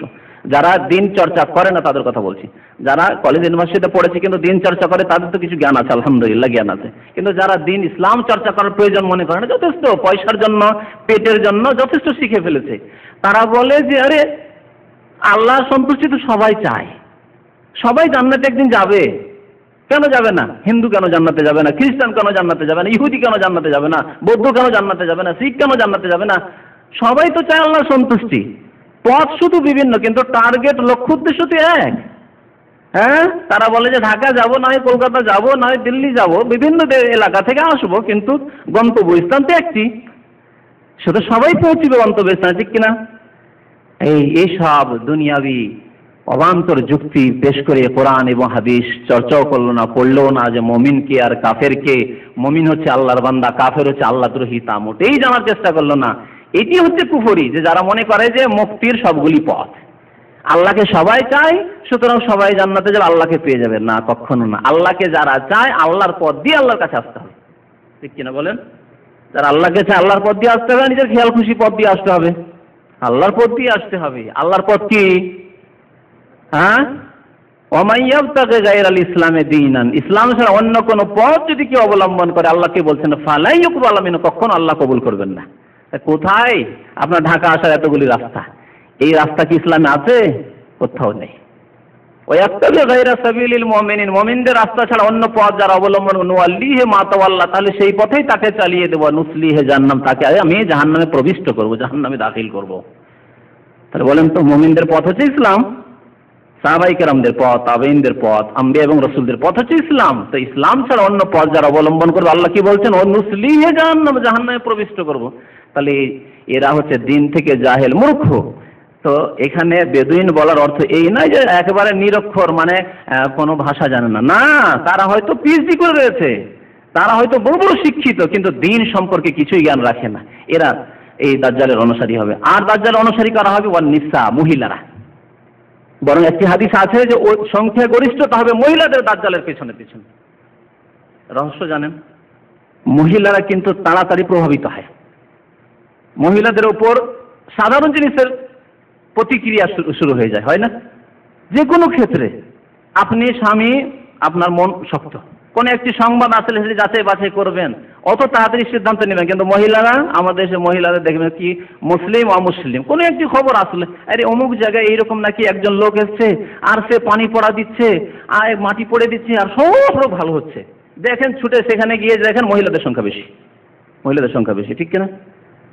যারা দিন চর্চা করে না তাদের কথা বলছি। যারা কলেজ ইউনিভার্সিটিতে পড়েছে কিন্তু দিন চর্চা করে, তাদের তো কিছু জ্ঞান আছে, আলহামদুলিল্লাহ জ্ঞান আছে। কিন্তু যারা দিন ইসলাম চর্চা করার প্রয়োজন মনে করে না, যথেষ্ট পয়সার জন্য, পেটের জন্য যথেষ্ট শিখে ফেলেছে, তারা বলে যে আরে আল্লাহ সন্তুষ্টি তো সবাই চায়, সবাই জান্নাতে একদিন যাবে, কেন যাবে না? হিন্দু কেন জান্নাতে যাবে না? খ্রিস্টান কেন জান্নাতে যাবে না? ইহুদি কেন জান্নাতে যাবে না? বৌদ্ধ কেন জান্নাতে যাবে না? শিখ কেন জান্নাতে যাবে না? সবাই তো চায় আল্লাহ সন্তুষ্টি। পথ শুধু বিভিন্ন, কিন্তু টার্গেট, লক্ষ্য উদ্দেশ্য তো এক। হ্যাঁ, তারা বলে যে ঢাকা যাব, নয় কলকাতা যাব, নয় দিল্লি যাব, বিভিন্ন এলাকা থেকে আসবো, কিন্তু গন্তব্যস্থান তো একটি, সেটা সবাই পৌঁছবে গন্তব্যস্থানে। ঠিক কিনা? এইসব দুনিয়াবি অবান্তর যুক্তি পেশ করে কোরআন এবং হাদিস চর্চাও করলো না, পড়লো না যে মমিনকে আর কাফেরকে, মমিন হচ্ছে আল্লাহর বান্দা, কাফের হচ্ছে আল্লাহদ্রোহী, তা মোটেই জানার চেষ্টা করলো না। এটি হচ্ছে কুফরি, যে যারা মনে করে যে মুক্তির সবগুলি পথ, আল্লাহকে সবাই চায় সুতরাং সবাই জান্নাতে যাবে, আল্লাহকে পেয়ে যাবে না, কখনো না। আল্লাহকে যারা চায় আল্লাহর পথ দিয়ে আল্লাহর কাছে আসতে হবে। ঠিক কিনা বলেন? যারা আল্লাহকে চায় আল্লাহর পথ দিয়ে আসতে হবে, নিজের খেয়াল খুশি পথ দিয়ে আসতে হবে, আল্লাহর পথ দিয়ে আসতে হবে। আল্লাহর পথ কি? হ্যাঁ, ওমাইয়াবতাগি গায়রাল ইসলামে দীনান, ইসলাম ছাড়া অন্য কোন পথ যদি কেউ অবলম্বন করে, আল্লাহকে বলছেন ফালাই ইউকবাল মিনহু, কখনো আল্লাহ কবুল করবেন না। কোথায়? আপনার ঢাকা আসার এতগুলি রাস্তা, এই রাস্তা কি ইসলামে আছে? কোথাও নেই। ওয়ায়াত্তাবি গায়রা সাবিলিল মুমিনিন, মুমিনদের রাস্তা ছাড়া অন্য পথ যারা অবলম্বন, নুওয়াল্লিহি মা তাওয়াল্লা, তাহলে সেই পথেই তাকে চালিয়ে দেব, নুসলিহি জাহান্নাম, তাকে আমি জাহান্নামে প্রবিষ্ট করব, জাহান্নামে দাখিল করব। তাহলে বলেন তো, মুমিনদের পথ হচ্ছে ইসলাম, সাহাবায়ে কেরামদের পথ, তাবেঈনদের পথ, আম্বিয়া এবং রাসূলদের পথ হচ্ছে ইসলাম। তো ইসলাম ছাড়া অন্য পথ যারা অবলম্বন করবে, আল্লাহ কি বলছেন? ও নুসলিহি জাহান্নাম, জাহান্নামে প্রবিষ্ট করব। তাহলে এরা হচ্ছে দিন থেকে জাহেল, মূর্খ। তো এখানে বেদুইন বলার অর্থ এই নয় যে একেবারে নিরক্ষর, মানে কোনো ভাষা জানে না, না, তারা হয়তো পিএইচডি করে রয়েছে, তারা হয়তো বড় বড় শিক্ষিত, কিন্তু দিন সম্পর্কে কিছুই জ্ঞান রাখে না, এরা এই দাজ্জালের অনুসারী হবে। আর দাজ্জালের অনুসারী কারা হবে? ওয়ান নিসা, মহিলারা। বরং একটি হাদিস আছে যে ওই সংখ্যা গরিষ্ঠতা হবে মহিলাদের দাজ্জালের পেছনে পেছনে। রহস্য জানেন? মহিলারা কিন্তু তাড়াতাড়ি প্রভাবিত হয়, মহিলাদের উপর সাধারণ জিনিসের প্রতিক্রিয়া শুরু হয়ে যায়, হয় না? যে কোনো ক্ষেত্রে আপনি স্বামী, আপনার মন শক্ত, কোন একটি সংবাদ আসলে সেটি যাচাই বাছাই করবেন, অত তাড়াতাড়ি সিদ্ধান্ত নেবেন। কিন্তু মহিলারা, আমাদের দেশের মহিলারা দেখবেন কি মুসলিম অমুসলিম কোনো একটি খবর আসলে, আরে অমুক জায়গায় এইরকম নাকি একজন লোক এসছে আর সে পানি পড়া দিচ্ছে আর মাটি পড়ে দিচ্ছে আর সব লোক ভালো হচ্ছে, দেখেন ছুটে সেখানে গিয়ে দেখেন মহিলাদের সংখ্যা বেশি, মহিলাদের সংখ্যা বেশি, ঠিক কিনা?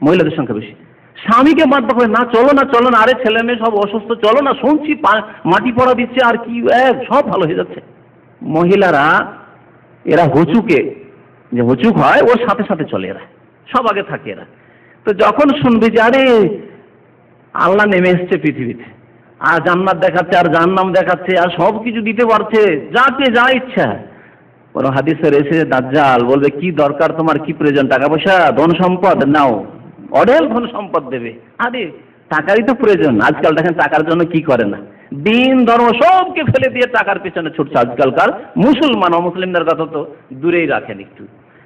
মহিলাদের সংখ্যা বেশি। স্বামীকে বাধ্য করে, না চলো না চলো না, আরে ছেলে মেয়ে সব অসুস্থ, চলো না, শুনছি মাটি পড়া দিচ্ছে আর কি সব ভালো হয়ে যাচ্ছে। মহিলারা এরা হুচুকে, যে হুচুক হয় ওর সাথে সাথে চলে, এরা সব আগে থাকে এরা। তো যখন শুনবি যে আরে আল্লাহ নেমে এসছে পৃথিবীতে আর জান্নাত দেখাচ্ছে আর জাহান্নাম দেখাচ্ছে আর সব কিছু দিতে পারছে, যাকে যা ইচ্ছা, কোন হাদিসে রয়েছে দাজ্জাল বলবে কি দরকার তোমার, কি প্রয়োজন, টাকা পয়সা ধন সম্পদ নাও, অঢেল ধন সম্পদ দেবে। আরে টাকারই তো প্রয়োজন। আজকাল দেখেন টাকার জন্য কি করে না, দিন ধর্ম সবকে ফেলে দিয়ে টাকার পেছনে ছুটছে আজকালকার মুসলমান। অমুসলিমদের কথা তো দূরেই রাখেন একটু।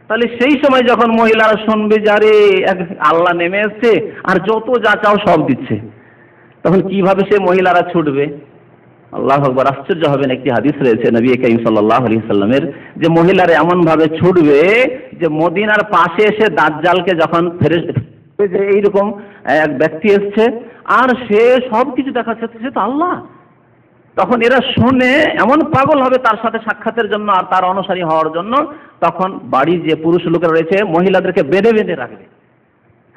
তাহলে সেই সময় যখন মহিলারা শুনবে যারে আল্লাহ নেমে এসছে আর যত যা চাও সব দিচ্ছে, তখন কিভাবে সে মহিলারা ছুটবে? আল্লাহু আকবার, আশ্চর্য হবেন। একটি হাদিস রয়েছে নবী করিম সাল্লাল্লাহু আলাইহি সাল্লামের, যে মহিলারা এমন ভাবে ছুটবে যে মদিনার পাশে এসে দাজ্জালকে যখন যে এইরকম এক ব্যক্তি এসছে আর সে সব কিছু দেখাচ্ছে, সে তো আল্লাহ, তখন এরা শুনে এমন পাগল হবে তার সাথে সাক্ষাতের জন্য আর তার অনুসারী হওয়ার জন্য। তখন বাড়ির যে পুরুষ লোকেরা রয়েছে মহিলাদেরকে বেঁধে বেঁধে রাখবে,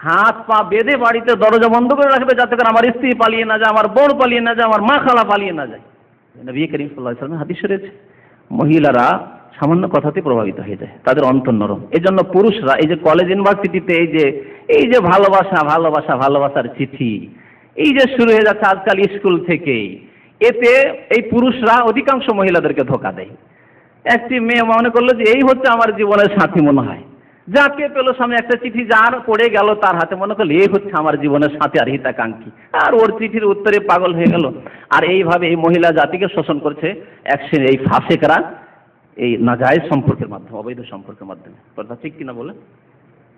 হাত পা বেঁধে বাড়িতে দরজা বন্ধ করে রাখবে, যাতে করে আমার স্ত্রী পালিয়ে না যায়, আমার বোন পালিয়ে না যায়, আমার মা খালা পালিয়ে না যায়। নবী করিম সাল্লাল্লাহু আলাইহি ওয়াসাল্লাম হাদিস রয়েছে। মহিলারা সামান্য কথাতে প্রভাবিত হয়ে যায়, তাদের অন্তর নরম। এই জন্য পুরুষরা এই যে কলেজ ইউনিভার্সিটিতে এই যে ভালোবাসা ভালোবাসা ভালোবাসার চিঠি এই যে শুরু হয়ে যাচ্ছে আজকাল স্কুল থেকেই, এতে এই পুরুষরা অধিকাংশ মহিলাদেরকে ধোঁকা দেয়। একটি মেয়ে মনে করলো যে এই হচ্ছে আমার জীবনের সাথী, মনে হয় যাকে পেলো সামনে একটা চিঠি যার পড়ে গেল তার হাতে, মনে করলো এই হচ্ছে আমার জীবনের সাথী আর হিতাকাঙ্ক্ষী, আর ওর চিঠির উত্তরে পাগল হয়ে গেল। আর এইভাবে এই মহিলা জাতিকে শোষণ করছে একশ্রেণীর এই ফাসেকরা, এই নাজায়েজ সম্পর্কের মাধ্যমে, অবৈধ সম্পর্কের মাধ্যমে। কথা ঠিক কিনা বলে?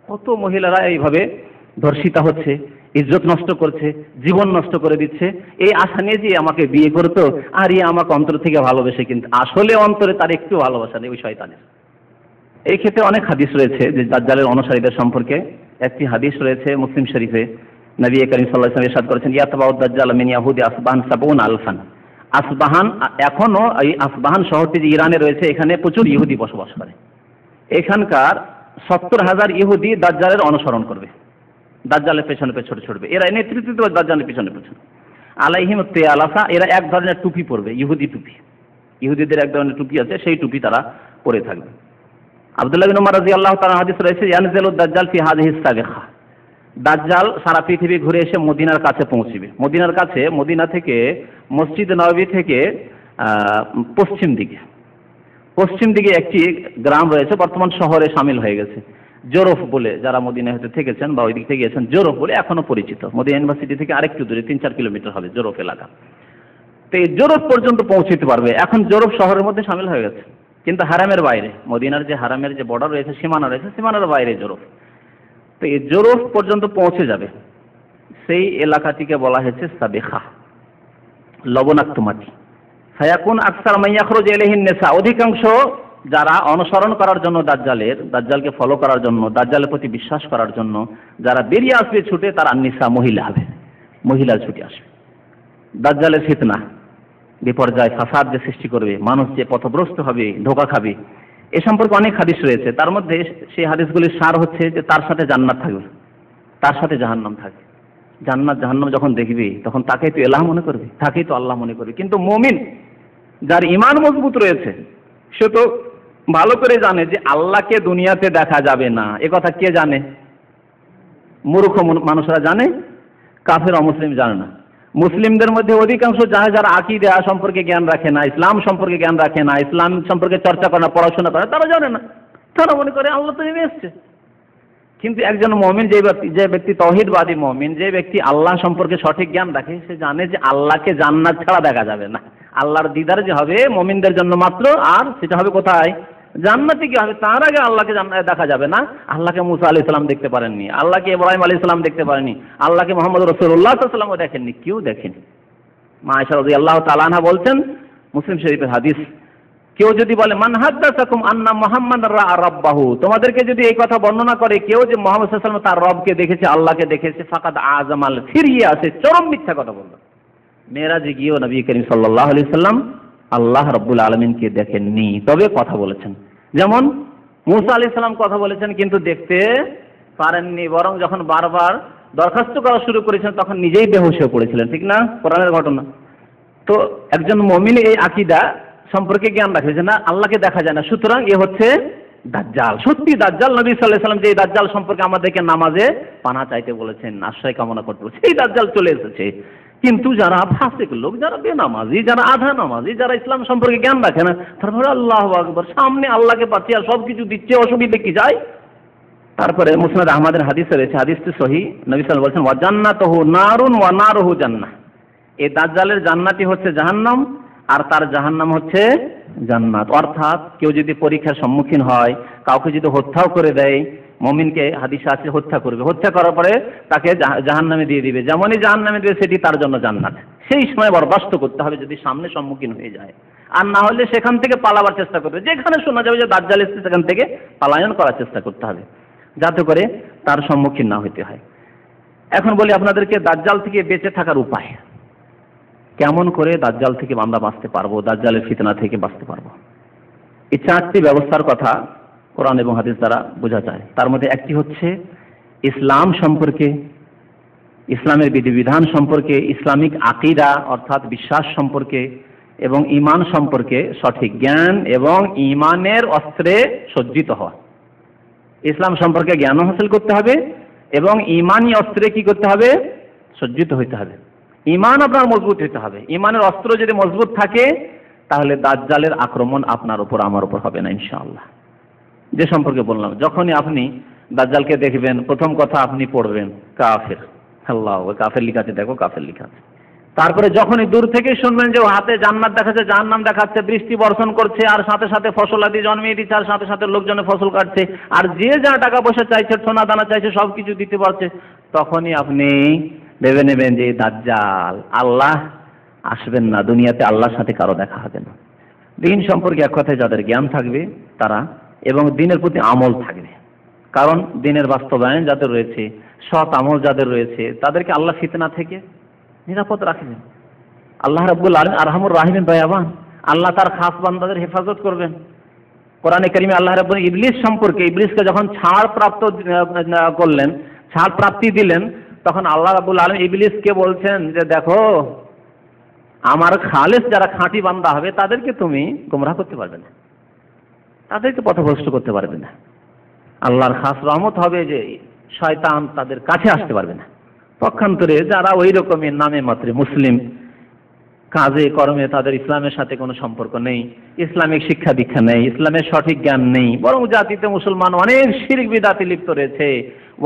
কত মহিলারা এইভাবে ধর্ষিতা হচ্ছে, ইজ্জত নষ্ট করছে, জীবন নষ্ট করে দিচ্ছে, এই আশা নিয়ে যে আমাকে বিয়ে করতো আর আমাকে অন্তর থেকে ভালোবেসে, কিন্তু আসলে অন্তরে তার একটু ভালোবাসা নেই ওই শয়তানের। এই ক্ষেত্রে অনেক হাদিস রয়েছে যে দাজ্জালের অনুসারীদের সম্পর্কে। একটি হাদিস রয়েছে মুসলিম শরীফে, নবী করিম সাল্লাল্লাহু আলাইহি ওয়াসাল্লাম ইরশাদ করেছেন, ইয়াতবাউ দাজ্জাল মিন ইয়াহুদি আসবাহান ৭০,০০০। আসবাহান, এখনো এই আসবাহান শহরটি যে ইরানে রয়েছে, এখানে প্রচুর ইহুদি বসবাস করে। এখানকার ৭০,০০০ ইহুদি দাজ্জালের অনুসরণ করবে, দাজ্জালের পেছনে পেছনে ছুটবে, এরা নেতৃত্ব দেবে দাজ্জালের পেছনে পেছনে। আলাইহিম তিয়ালাসা, এরা এক ধরনের টুপি পরবে, ইহুদি টুপি, ইহুদিদের এক ধরনের টুপি আছে, সেই টুপি তারা পরে থাকবে। আব্দুল্লাহ বিন উমর রাদিয়াল্লাহু তাআলা হাদিস রয়েছে, ইয়ানজিলু দাজ্জাল ফি হাযিহি সাবিখা, দাজ্জাল সারা পৃথিবী ঘুরে এসে মদিনার কাছে পৌঁছবে। মদিনার কাছে, মদিনা থেকে মসজিদ নববী থেকে পশ্চিম দিকে একটি গ্রাম রয়েছে, বর্তমান শহরে শামিল হয়ে গেছে, জোরফ বলে, যারা মদিনা হতে থেকেছেন বা ওই দিক থেকে গেছেন, জোরফ বলে এখনো পরিচিত। মদিনা ইউনিভার্সিটি থেকে আরেকটু দূরে ৩-৪ কিলোমিটার হবে জোরফ এলাকা। তো এই জোরফ পর্যন্ত পৌঁছতে পারবে। এখন জোরফ শহরের মধ্যে শামিল হয়ে গেছে, কিন্তু হারামের বাইরে, মদিনার যে হারামের যে বর্ডার রয়েছে, সীমানা রয়েছে, সীমানার বাইরে জোরফ। তো এই জোরফ পর্যন্ত পৌঁছে যাবে, সেই এলাকাটিকে বলা হয়েছে সাবিখা, লবণাক্ত মাটি। ফায়াকুন আকসার মান ইয়াখরুজু ইলাইহিন নিসা, অধিকাংশ যারা অনুসরণ করার জন্য দাজ্জালকে ফলো করার জন্য, দাজ্জালের প্রতি বিশ্বাস করার জন্য যারা বেরিয়ে আসবে ছুটে, তারা নিসা, মহিলা হবে, মহিলার ছুটে আসবে। দাজ্জালের ফিতনা, বিপর্যয়, ফাসাদ যে সৃষ্টি করবে, মানুষ যে পথভ্রষ্ট হবে, ধোঁকা খাবে, এ সম্পর্কে অনেক হাদিস রয়েছে। তার মধ্যে সেই হাদিসগুলির সার হচ্ছে যে তার সাথে জান্নাত থাকবে, তার সাথে জাহান্নাম থাকবে। জান্নাত জাহান্নাম যখন দেখবে তখন তাকেই তো এলাহ মনে করবে, তাকেই তো আল্লাহ মনে করবে। কিন্তু মুমিন যার ঈমান মজবুত রয়েছে, সে তো ভালো করে জানে যে আল্লাহকে দুনিয়াতে দেখা যাবে না। এ কথা কে জানে? মূর্খ মানুষরা জানে, কাফের অমুসলিম জানে না। মুসলিমদের মধ্যে অধিকাংশ যারা আকীদা সম্পর্কে জ্ঞান রাখে না, ইসলাম সম্পর্কে জ্ঞান রাখে না, ইসলাম সম্পর্কে চর্চা করে না, পড়াশোনা করে, তারা জানে না, তারা মনে করে আল্লাহ তো নেমে এসছে। কিন্তু একজন মুমিন, যে ব্যক্তি তাওহীদবাদী মুমিন, যে ব্যক্তি আল্লাহ সম্পর্কে সঠিক জ্ঞান রাখে, সে জানে যে আল্লাহকে জান্নাত ছাড়া দেখা যাবে না। আল্লাহর দিদার যে হবে মুমিনদের জন্য মাত্র, আর সেটা হবে কোথায়? জান্নাতি কি হবে? তার আগে আল্লাহকে দেখা যাবে না। আল্লাহকে মুসা আলাইহিস সালাম দেখতে পারেননি, আল্লাহকে ইব্রাহিম আলাইহিস সালাম দেখতে পারেননি, আল্লাহকে মুহাম্মদ রাসূলুল্লাহ সাল্লাল্লাহু আলাইহি ওয়াসাল্লামও দেখেননি, কেউ দেখেনি। মা আয়েশা রাদিয়াল্লাহু তাআলা আনহা বলছেন, মুসলিম শরীফের হাদিস, কেউ যদি বলে মান হাদাসাকুম আন্না মুহাম্মাদার রাআ রাব্বাহু, তোমাদেরকে যদি এই কথা বর্ণনা করে কেউ যে মুহাম্মদ সাল্লাল্লাহু আলাইহি ওয়াসাল্লাম তার রবকে দেখেছে, আল্লাহকে দেখেছে, ফাকাদ আযামাল ফিরিয়া, সে চরম মিথ্যা কথা বলল। মেরাজে গিয়েও নবী করিম সাল্লাল্লাহু আলাইহি ওয়াসাল্লাম আল্লাহ রাব্বুল আলামিনকে দেখেননি, তবে কথা বলেছেন। যেমন মুসা আলাইহিস সালাম কথা বলেছেন কিন্তু দেখতে পারেননি, বরং যখন বারবার দরখাস্ত করা শুরু করেছেন তখন নিজেই বেহুশ হয়ে পড়েছিলেন, ঠিক না? কোরআনের ঘটনা। তো একজন মুমিন এই আকীদা সম্পর্কে জ্ঞান রাখে যে না, আল্লাহকে দেখা যায় না, সুতরাং এ হচ্ছে দাজ্জাল। সত্যি দাজ্জাল, নবী সাল্লাল্লাহু আলাইহি ওয়াসাল্লাম যে এই দাজ্জাল সম্পর্কে আমাদেরকে নামাজে পানা চাইতে বলেছেন, আশ্রয় কামনা করতে বলেছেন, এই দাজ্জাল চলে এসেছে। কিন্তু যারা ফাসিক লোক, যারা বেনামাজি, যারা আধা নামাজি, যারা ইসলাম সম্পর্কে জ্ঞান রাখে না, তারপরে আল্লাহু আকবার, সামনে আল্লাহকে পাচ্ছি আর সবকিছু দিচ্ছে, অসুবিধে কি যায়? তারপরে মুসনাদ আহমদের হাদিসে রয়েছে, হাদিসটি সহিহ, নবী সাল্লাল্লাহু আলাইহি ওয়াসাল্লাম বলেছেন ওয়া জান্নাতুহু নারুন ওয়া নারুহু জান্নাহ, এই দাজ্জালের জান্নাতি হচ্ছে জাহান্নাম আর তার জাহান্নাম হচ্ছে জান্নাত। অর্থাৎ কেউ যদি পরীক্ষার সম্মুখীন হয়, কাউকে যদি হত্যাও করে দেয়, মুমিনকে হাদিসে আছে হত্যা করবে, হত্যা করার পরে তাকে জাহান্নামে দিয়ে দিবে, যেমনই জাহান্নামে দিবে সেটি তার জন্য জান্নাত। সেই সময় বরদাস্ত করতে হবে যদি সামনে সম্মুখীন হয়ে যায়, আর না হলে সেখান থেকে পালাবার চেষ্টা করবে। যেখানে শোনা যাবে যে দাজ্জাল এসেছে সেখান থেকে পালায়ন করার চেষ্টা করতে হবে, যাতে করে তার সম্মুখীন না হতে হয়। এখন বলি আপনাদেরকে দাজ্জাল থেকে বেঁচে থাকার উপায়। কেমন করে দাজ্জাল থেকে আমরা বাঁচতে পারবো, দাজ্জালের ফিতনা থেকে বাঁচতে পারবো? এই চারটি ব্যবস্থার কথা কোরআন এবং হাদিস দ্বারা বোঝা যায়। তার মধ্যে একটি হচ্ছে ইসলাম সম্পর্কে, ইসলামের বিধিবিধান সম্পর্কে, ইসলামিক আকীদা অর্থাৎ বিশ্বাস সম্পর্কে এবং ঈমান সম্পর্কে সঠিক জ্ঞান এবং ঈমানের অস্ত্রে সজ্জিত হওয়া। ইসলাম সম্পর্কে জ্ঞান হাসিল করতে হবে এবং ঈমানী অস্ত্রে কি করতে হবে? সজ্জিত হইতে হবে। ঈমান আপনার মজবুত হতে হবে। ঈমানের অস্ত্র যদি মজবুত থাকে তাহলে দাজ্জালের আক্রমণ আপনার উপর আমার উপর হবে না ইনশাআল্লাহ। যে সম্পর্কে বললাম, যখনই আপনি দাজ্জালকে দেখবেন প্রথম কথা আপনি পড়বেন কাফের, আল্লাহ ওই কাফের লেখা আছে, দেখো কাফের লেখা আছে। তারপরে যখনই দূর থেকে শুনবেন যে ও হাতে জান্নাত দেখাচ্ছে, জাহান্নাম দেখাচ্ছে, বৃষ্টি বর্ষণ করছে, আর সাথে সাথে ফসলাদি জন্মিয়ে দিচ্ছে, আর সাথে সাথে লোকজনের ফসল কাটছে, আর যে যা টাকা পয়সা চাইছে, সোনা দানা চাইছে, সব কিছু দিতে পারছে, তখনই আপনি ভেবে নেবেন যে দাজ্জাল, আল্লাহ আসবেন না, দুনিয়াতে আল্লাহর সাথে কারো দেখা হবে না। দিন সম্পর্কে এক কথায় যাদের জ্ঞান থাকবে তারা, এবং দিনের প্রতি আমল থাকবে, কারণ দিনের বাস্তবায়ন যাদের রয়েছে, সৎ আমল যাদের রয়েছে, তাদেরকে আল্লাহ ফিতনা থেকে নিরাপদ রাখবেন। আল্লাহ রাব্বুল আলামিন আরহামুর রাহিমিন দয়াবান, আল্লাহ তার খাস বান্দাদের হেফাজত করবেন। কোরআনে কারিমে আল্লাহ রাব্বুল ইবলিস সম্পর্কে, ইবলিসকে যখন ছাড় করলেন, ছাড় প্রাপ্তি দিলেন, তখন আল্লাহ রাব্বুল আলামিন ইবলিসকে বলছেন যে দেখো, আমার খালেস যারা খাঁটি বান্দা হবে তাদেরকে তুমি গোমরাহ করতে পারবে না, তাদেরকে পথভ্রষ্ট করতে পারবে না। আল্লাহর খাস রহমত হবে যে শয়তান তাদের কাছে আসতে পারবে না। পক্ষান্তরে যারা ওই রকমের নামে মাত্র মুসলিম, কাজে কর্মে তাদের ইসলামের সাথে কোনো সম্পর্ক নেই, ইসলামিক শিক্ষা দীক্ষা নেই, ইসলামের সঠিক জ্ঞান নেই, বরং জাতিতে মুসলমান অনেক শিরক বিদআতে লিপ্ত রয়েছে,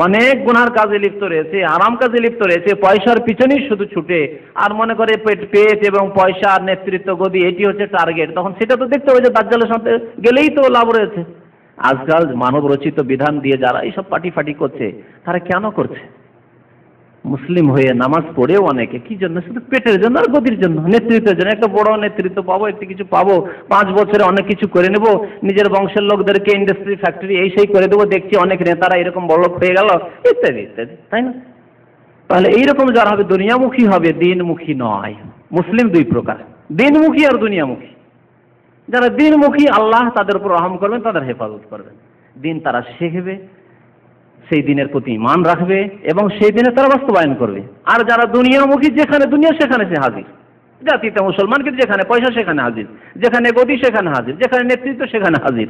অনেক গুনার কাজে লিপ্ত রয়েছে, হারাম কাজে লিপ্ত রয়েছে, পয়সার পিছনেই শুধু ছুটে, আর মনে করে পেট এবং পয়সা আর নেতৃত্ব গদি এটি হচ্ছে টার্গেট, তখন সেটা তো দেখতে হবে যে দাজ্জালের সাথে গেলেই তো লাভ রয়েছে। আজকাল মানব রচিত বিধান দিয়ে যারা এইসব পার্টি ফাটি করছে, তারা কেন করছে? মুসলিম হয়ে নামাজ পড়েও অনেকে কি জন্য? শুধু পেটের জন্য আর গদির জন্য, নেতৃত্বের জন্য। একটা বড় নেতৃত্ব পাবো, একটু কিছু পাবো, 5 বছরে অনেক কিছু করে নেব, নিজের বংশের লোকদেরকে ইন্ডাস্ট্রি ফ্যাক্টরি এই সেই করে দেবো, দেখছি অনেক নেতারা এরকম বড়লোক হয়ে গেল, ইত্যাদি ইত্যাদি, তাই না? তাহলে এইরকম যারা হবে দুনিয়ামুখী হবে, দিনমুখী নয়। মুসলিম 2 প্রকার, দিনমুখী আর দুনিয়ামুখী। যারা দিনমুখী আল্লাহ তাদের উপর রহম করবেন, তাদের হেফাজত করবেন, দিন তারা শিখবে, সেই দিনের প্রতি ঈমান রাখবে এবং সেই দিনে তারা বাস্তবায়ন করবে। আর যারা দুনিয়ামুখী, যেখানে দুনিয়া সেখানে সে হাজির, জাতিতে মুসলমান কিন্তু যেখানে পয়সা সেখানে হাজির, যেখানে গদি সেখানে হাজির, যেখানে নেতৃত্ব সেখানে হাজির,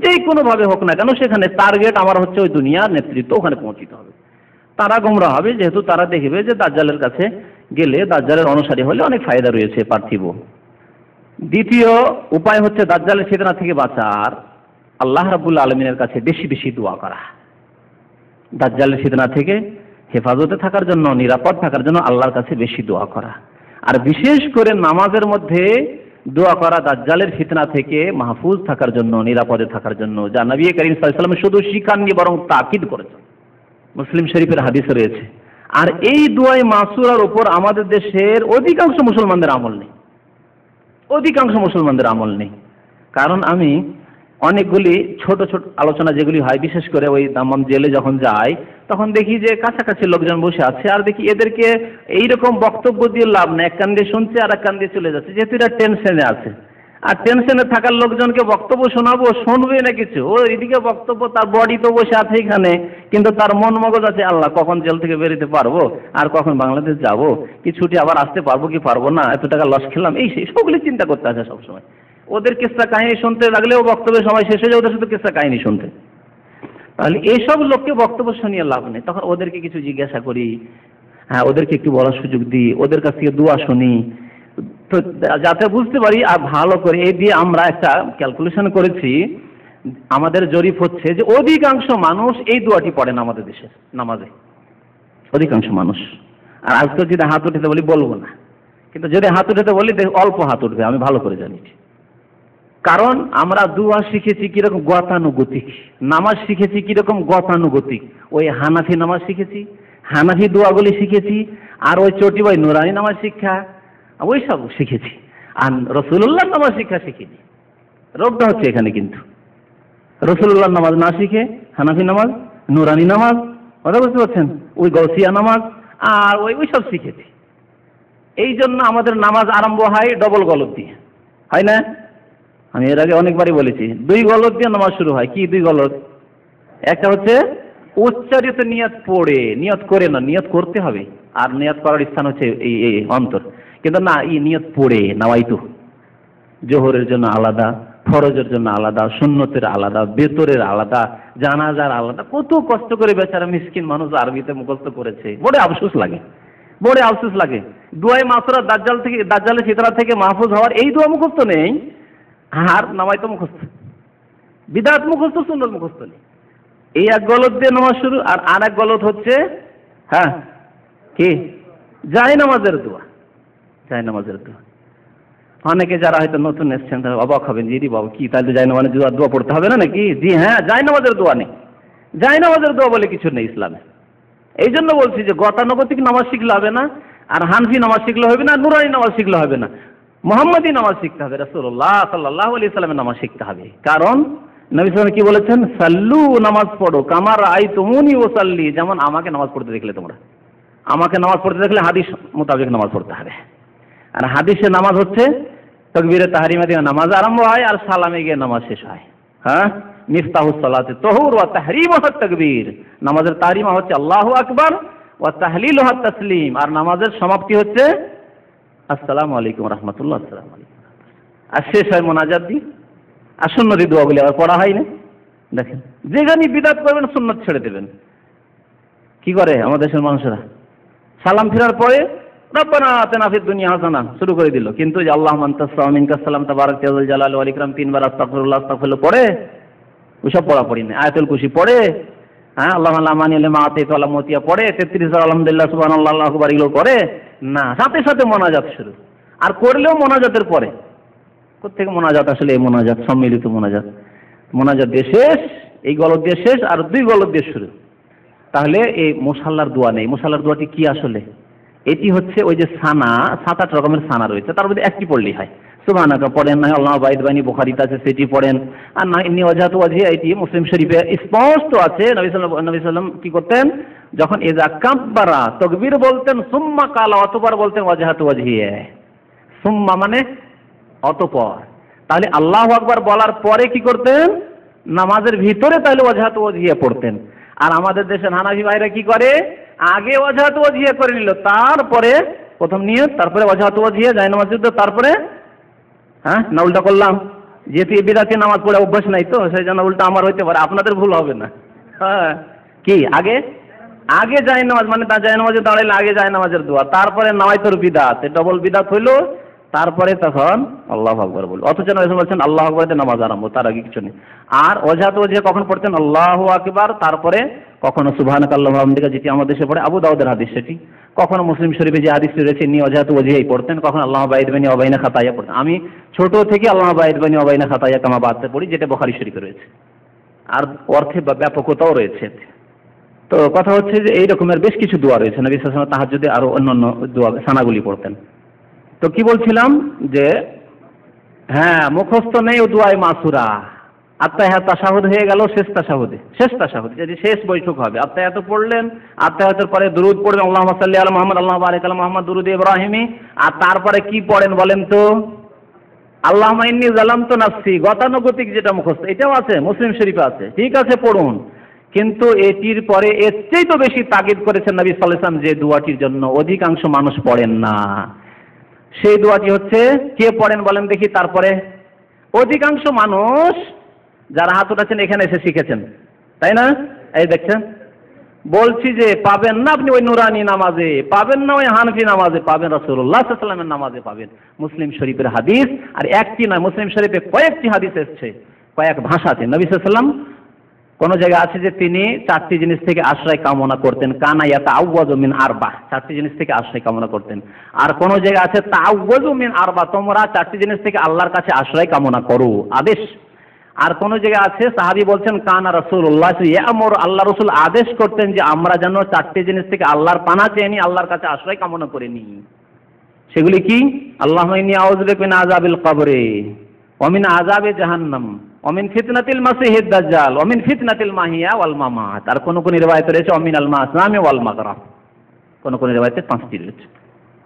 যেই কোনোভাবে হোক না কেন সেখানে টার্গেট আমার হচ্ছে ওই দুনিয়ার নেতৃত্ব, ওখানে পৌঁছিতে হবে। তারা গোমরাহ হবে, যেহেতু তারা দেখবে যে দাজ্জালের কাছে গেলে, দাজ্জালের অনুসারী হলে অনেক ফায়দা রয়েছে পার্থিব। দ্বিতীয় উপায় হচ্ছে দাজ্জালের ফিতনা থেকে বাঁচার আল্লাহ রাব্বুল আলামিনের কাছে বেশি বেশি দোয়া করা। দাজ্জালের ফিতনা থেকে হেফাজতে থাকার জন্য, নিরাপদ থাকার জন্য আল্লাহর কাছে বেশি দোয়া করা। আর বিশেষ করে নামাজের মধ্যে দোয়া করা দাজ্জালের ফিতনা থেকে মাহফুজ থাকার জন্য, নিরাপদে থাকার জন্য, যা নবী করিম সাল্লাল্লাহু আলাইহি ওয়াসাল্লাম শুধু শিখাননি বরং তাকিদ করেছেন। মুসলিম শরীফের হাদিসে রয়েছে। আর এই দোয়ায়ে মাসুরার উপর আমাদের দেশের অধিকাংশ মুসলমানদের আমল নেই, অধিকাংশ মুসলমানদের আমল নেই। কারণ আমি অনেকগুলি ছোট ছোট আলোচনা যেগুলি হয়, বিশেষ করে ওই দামাম জেলে যখন যাই তখন দেখি যে কাছাকাছি লোকজন বসে আছে, আর দেখি এদেরকে এইরকম বক্তব্য দিয়ে লাভ নেই, এক কান দিয়ে শুনছে আর এক কান দিয়ে চলে যাচ্ছে, যেহেতু এরা টেনশনে আছে। আর টেনশনে থাকার লোকজনকে বক্তব্য শোনাবো, শুনবে না কিছু, ও এদিকে বক্তব্য, তার বডি তো বসে আছে এখানে, কিন্তু তার মন মগজ আছে আল্লাহ কখন জেল থেকে বেরোতে পারবো, আর কখন বাংলাদেশ যাব, কি ছুটি আবার আসতে পারবো কি পারবো না, এত টাকা লস খেলাম, এই সেই সবগুলি চিন্তা করতে আছে সবসময়। ওদের কিস্সা কাহিনী শুনতে লাগলেও বক্তব্যের সময় শেষ হয়ে যায় ওদের শুধু কিস্সা কাহিনী শুনতে। তাহলে এইসব লোককে বক্তব্য শুনিয়ে লাভ নেই। তখন ওদেরকে কিছু জিজ্ঞাসা করি, হ্যাঁ ওদেরকে একটু বলার সুযোগ দিই, ওদের কাছ থেকে দোয়া শুনি, তো যাতে বুঝতে পারি আর ভালো করে। এই দিয়ে আমরা একটা ক্যালকুলেশন করেছি, আমাদের জরিপ হচ্ছে যে অধিকাংশ মানুষ এই দোয়াটি পড়েন আমাদের দেশের নামাজে, অধিকাংশ মানুষ। আর আজকে যদি হাত উঠাতে বলি বলবো না, কিন্তু যদি হাত উঠাতে বলি অল্প হাত উঠবে, আমি ভালো করে জানি। কারণ আমরা দোয়া শিখেছি কিরকম গতানুগতিক, নামাজ শিখেছি কিরকম গতানুগতিক। ওই হানাফি নামাজ শিখেছি, হানাফি দোয়াগুলি শিখেছি, আর ওই চটি ভাই নুরানি নামাজ শিক্ষা ওই সব শিখেছি, আর রসুল্লাহ নামাজ শিক্ষা শিখিনি। রোগটা হচ্ছে এখানে, কিন্তু রসুল্লাহ নামাজ না শিখে হানাফি নামাজ, নুরানি নামাজ, কথা বুঝতে পারছেন, ওই গৌসিয়া নামাজ আর ওই সব শিখেছি। এই জন্য আমাদের নামাজ আরম্ভ হয় ডবল গলত দিয়ে, হয় না? আমি এর আগে অনেকবারই বলেছি, দুই গলত দিয়ে নামাজ শুরু হয়। কি দুই গলত? একটা হচ্ছে উচ্চারিত নিয়ত পড়ে, নিয়ত করে না, নিয়ত করতে হবে, আর নিয়ত করার স্থান হচ্ছে এই অন্তর। কিন্তু না, এই নিয়ত পড়ে নাওয়াইতু, জোহরের জন্য আলাদা, ফরজের জন্য আলাদা, সুন্নতের আলাদা, বেতরের আলাদা, জানাজার আলাদা। কত কষ্ট করে বেচারা মিসকিন মানুষ আরবিতে মুখস্থ করেছে, বড় আফসোস লাগে, বড় আফসোস লাগে। দোয়ায়ে মাসুরা দাজ্জালের ফিতনা থেকে মাহফুজ হওয়ার এই দোয়া মুখস্থ নেই, আর নামাইতো মুখস্থ, বিদআত মুখস্থ, সুন্নত মুখস্থ নেই। এই এক গলত দিয়ে নামাজ শুরু। আর এক গলত হচ্ছে হ্যাঁ কি জায় নামাজের দোয়া, জায় নামাজের দোয়া। অনেকে যারা হয়তো নতুন এসছেন তারা অবাক হবেন, জি বাবা কি তাহলে জায় নামাজের দোয়া পড়তে হবে না নাকি? জি হ্যাঁ, জায় নামাজের দোয়া নেই, জায় নামাজের দোয়া বলে কিছু নেই ইসলামে। এই জন্য বলছি যে গতানুগতিক নামাজ শিখলে হবে না, আর হানফি নামাজ শিখলে হবে না, নুরানি নামাজ শিখলে হবে না, মুহাম্মাদি নামাজ শিখতে হবে, রাসূলুল্লাহ সাল্লাল্লাহু আলাইহি সাল্লামের নামাজ শিখতে হবে। কারণ নবী সাল্লাল্লাহু আলাইহি ওয়াসাল্লাম কি বলেছেন? সাল্লু, নামাজ পড়ো, কামা রাআইতুমুনি ওয়াসাল্লি, যেমন আমাকে নামাজ পড়তে দেখলে তোমরা। আমাকে নামাজ পড়তে দেখলে হাদিস মোতাবেক নামাজ পড়তে হবে। আর হাদিসে নামাজ হচ্ছে তাকবীরে তাহরিমা দিয়ে নামাজ আরম্ভ হয় আর সালামে গিয়ে নামাজ শেষ হয়। হ্যাঁ, মিফতাহুস সালাতে তুহুর ওয়া তাহরিমুহা তাকবীর, নামাজের তাহরিমা হচ্ছে আল্লাহু আকবার ওয়া তাহলিলুহা তাসলিম, আর নামাজের সমাপ্তি হচ্ছে আসসালামু আলাইকুম রাহমাতুল্লাহ, আসসালামু আলাইকুম, আর শেষ হয় মোনাজাত দিয়ে। আর সুন্নতি দোয়াগুলি আবার পড়া হয় না। দেখেন, যেখানে বিদআত করবেন সুন্নত ছেড়ে দেবেন। কি করে আমাদের দেশের মানুষেরা? সালাম ফেরার পরে রব্বানা আতিনা ফিদ দুনিয়া হাসানা শুরু করে দিল, কিন্তু যে আল্লাহুম্মা আনতাস সালাম মিনকাস সালাম তাবারাকতা ওয়া জালালু ওয়াল ইকরাম তিনবার আস্তাগফিরুল্লাহ আস্তাগফিরুল্লাহ পড়ে, ওইসব পড়ি না। আয়াতুল কুরসি পড়ে, হ্যাঁ আল্লাহুম্মা লা মানিয়া লিমা আতাইতা ওয়া লা মুতিয়া পড়ে, 33 বার আলহামদুলিল্লাহ সুবহানাল্লাহ আল্লাহু আকবার এগুলো পড়ে না, সাথে সাথে মোনাজাত শুরু। আর করলেও মোনাজাতের পরে। কোত্থেকে মোনাজাত আসলে? এই মোনাজাত সম্মিলিত মোনাজাত, মোনাজাত দিয়ে শেষ, এই গলত দিয়ে শেষ, আর দুই গলত দিয়ে শুরু। তাহলে এই মুসাল্লার দোয়া নেই। মুসাল্লার দোয়াটি কি আসলে? এটি হচ্ছে ওই যে সানা, 7-8 রকমের সানা রয়েছে, তার মধ্যে একটি পড়লেই হয়। সুবহানাকা পড়েন, না আল্লাহ বাইদ বানি বুখারীতে আছে সেটি পড়েন, আর না ইন্নী ওয়াজহাতু ওয়াজহিয়া এটি মুসলিম শরীফে স্পষ্ট আছে। নবী সাল্লাল্লাহু কি করতেন? যখন ইযা কাব্বারা তাকবীর বলতেন, সুম্মা কালা, অতঃপর বলতেন ওয়াজহাতু ওয়াজহিয়া। সুম্মা মানে অতঃপর। তাহলে আল্লাহু আকবার বলার পরে কি করতেন? নামাজের ভিতরে তাহলে ওয়াজহাতু ওয়াজহিয়া পড়তেন। আর আমাদের দেশের হানাফি ভাইরা কি করে? আগে ওয়াজহাতু ওয়াজহিয়া করে নিল, তারপরে প্রথম নিয়ত, তারপরে ওয়াজহাতু ওয়াজহিয়া যায় নামাজ, তারপরে হ্যাঁ না উল্টা করলাম। যেহেতু এই বিদাতি নামাজ পড়ে অভ্যাস নাই তো, সেই জন্য উল্টা আমার হইতে পারে, আপনাদের ভুল হবে না। হ্যাঁ, কি আগে যায় নামাজ, মানে তা যায় নামাজে দাঁড়াইলে আগে যায় নামাজের দোয়া, তারপরে নামাইতর বিদাত, ডবল বিদাত হইলো, তারপরে তখন আল্লাহু আকবার বলবো। অথচ নবী বলছেন আল্লাহু আকবার দিয়ে নামাজ আরম্ভ, তার আগে কিছু নেই। আর ওয়াজহাতু ওয়াজহিয়া কখন পড়তেন? আল্লাহু আকবার, তারপরে কখনো সুবহানাকাল্লাহু ওয়া বিহামদিহি, যেটি আমাদের দেশে পড়ে, আবু দাউদের হাদিস সেটি। কখনো মুসলিম শরীফে যে হাদিস রয়েছে নি ওয়াজহাতু ওয়াজহিহি পড়তেন, কখনো আল্লাহুম্মা বা'ইদ বাইনি ওয়া বাইনা খাতায়া পড়তেন। আমি ছোট থেকে আল্লাহুম্মা বা'ইদ বাইনি ওয়া বাইনা খাতায়া কামা বা'আদতা পড়ি, যেটা বুখারী শরীফে রয়েছে, আর অর্থে ব্যাপকতাও রয়েছে। তো কথা হচ্ছে যে এই রকমের বেশ কিছু দোয়া রয়েছে। নবী সাল্লাল্লাহু আলাইহি ওয়াসাল্লাম তাহাজ্জুদে আরো অন্যান্য দোয়া সানাগুলি পড়তেন। তো কি বলছিলাম যে হ্যাঁ, মুখস্থ নেই ও দুআয়ে মাসুরা। আত্তাহিয়াত তাশাহুদ হয়ে গেল শেষ তাশাহুদ যদি শেষ বৈঠক হবে, আত্তাহিয়াত পড়লেন, আত্তাহিয়াতের পরে দুরূদ পড়বেন, আল্লাহুম্মা সাল্লি আলা মুহাম্মদ আল্লাহুম্মা বারিক আলা মুহাম্মদ, দুরূদ ইব্রাহিমি। আর তারপরে কি পড়েন বলেন তো? আল্লাহুম্মা ইন্নী যালামতু নাফসি, গতানুগতিক যেটা মুখস্থ, এটাও আছে, মুসলিম শরীফে আছে, ঠিক আছে পড়ুন। কিন্তু এটির পরে এর চেয়ে তো বেশি তাগিদ করেছেন নবী সাল্লাল্লাহু আলাইহি ওয়াসাল্লাম যে দোয়াটির জন্য অধিকাংশ মানুষ পড়েন না, সেই দোয়াটি হচ্ছে, কে পড়েন বলেন দেখি? তারপরে অধিকাংশ মানুষ যারা হাত উঠাচ্ছেন এখানে এসে শিখেছেন, তাই না? এই দেখছেন, বলছি যে পাবেন না আপনি ওই নুরানি নামাজে, পাবেন না ওই হানফি নামাজে, পাবেন রাসূলুল্লাহ সাল্লাল্লাহু আলাইহি ওয়াসাল্লামের নামাজে পাবেন। মুসলিম শরীফের হাদিস, আর একটি নয়, মুসলিম শরীফে কয়েকটি হাদিস এসেছে, কয়েক ভাষাতে। নবী সাল্লাল্লাহু আলাইহি ওয়াসাল্লাম কোন জায়গায় আছে যে তিনি 4টি জিনিস থেকে আশ্রয় কামনা করতেন, কানা ইয়াতাআওয়াযু মিন আরবা, 4টি জিনিস থেকে আশ্রয় কামনা করতেন। আর কোন জায়গায় আছে তাআওয়াযু মিন আরবা, তোমরা 4টি জিনিস থেকে আল্লাহর কাছে আশ্রয় কামনা করো, আদেশ। আর কোন জায়গায় আছে সাহাবী বলছেন কানা রাসূলুল্লাহ ইয়ামুর, আল্লাহ রাসূল আদেশ করতেন যে আমরা যেন 4টি জিনিস থেকে আল্লাহর পানা চেয়ে নিই, আল্লাহর কাছে আশ্রয় কামনা করে নিই। সেগুলি কি? আল্লাহুম্মা ইন্নী আউযু বিকা মিন আযাবিল কবরি ওয়া মিন আযাবি জাহান্নাম ওয়া মিন ফিতনাতিল মাসিহিদ দাজ্জাল ওয়া মিন ফিতনাতিল মাহিয়া ওয়াল মামাত। আর কোন কোন রিওয়ায়াতে রয়েছে ওয়া মিনাল মাসামি ওয়াল মাগরাব, কোন কোন রিওয়ায়াতে 5টি রয়েছে।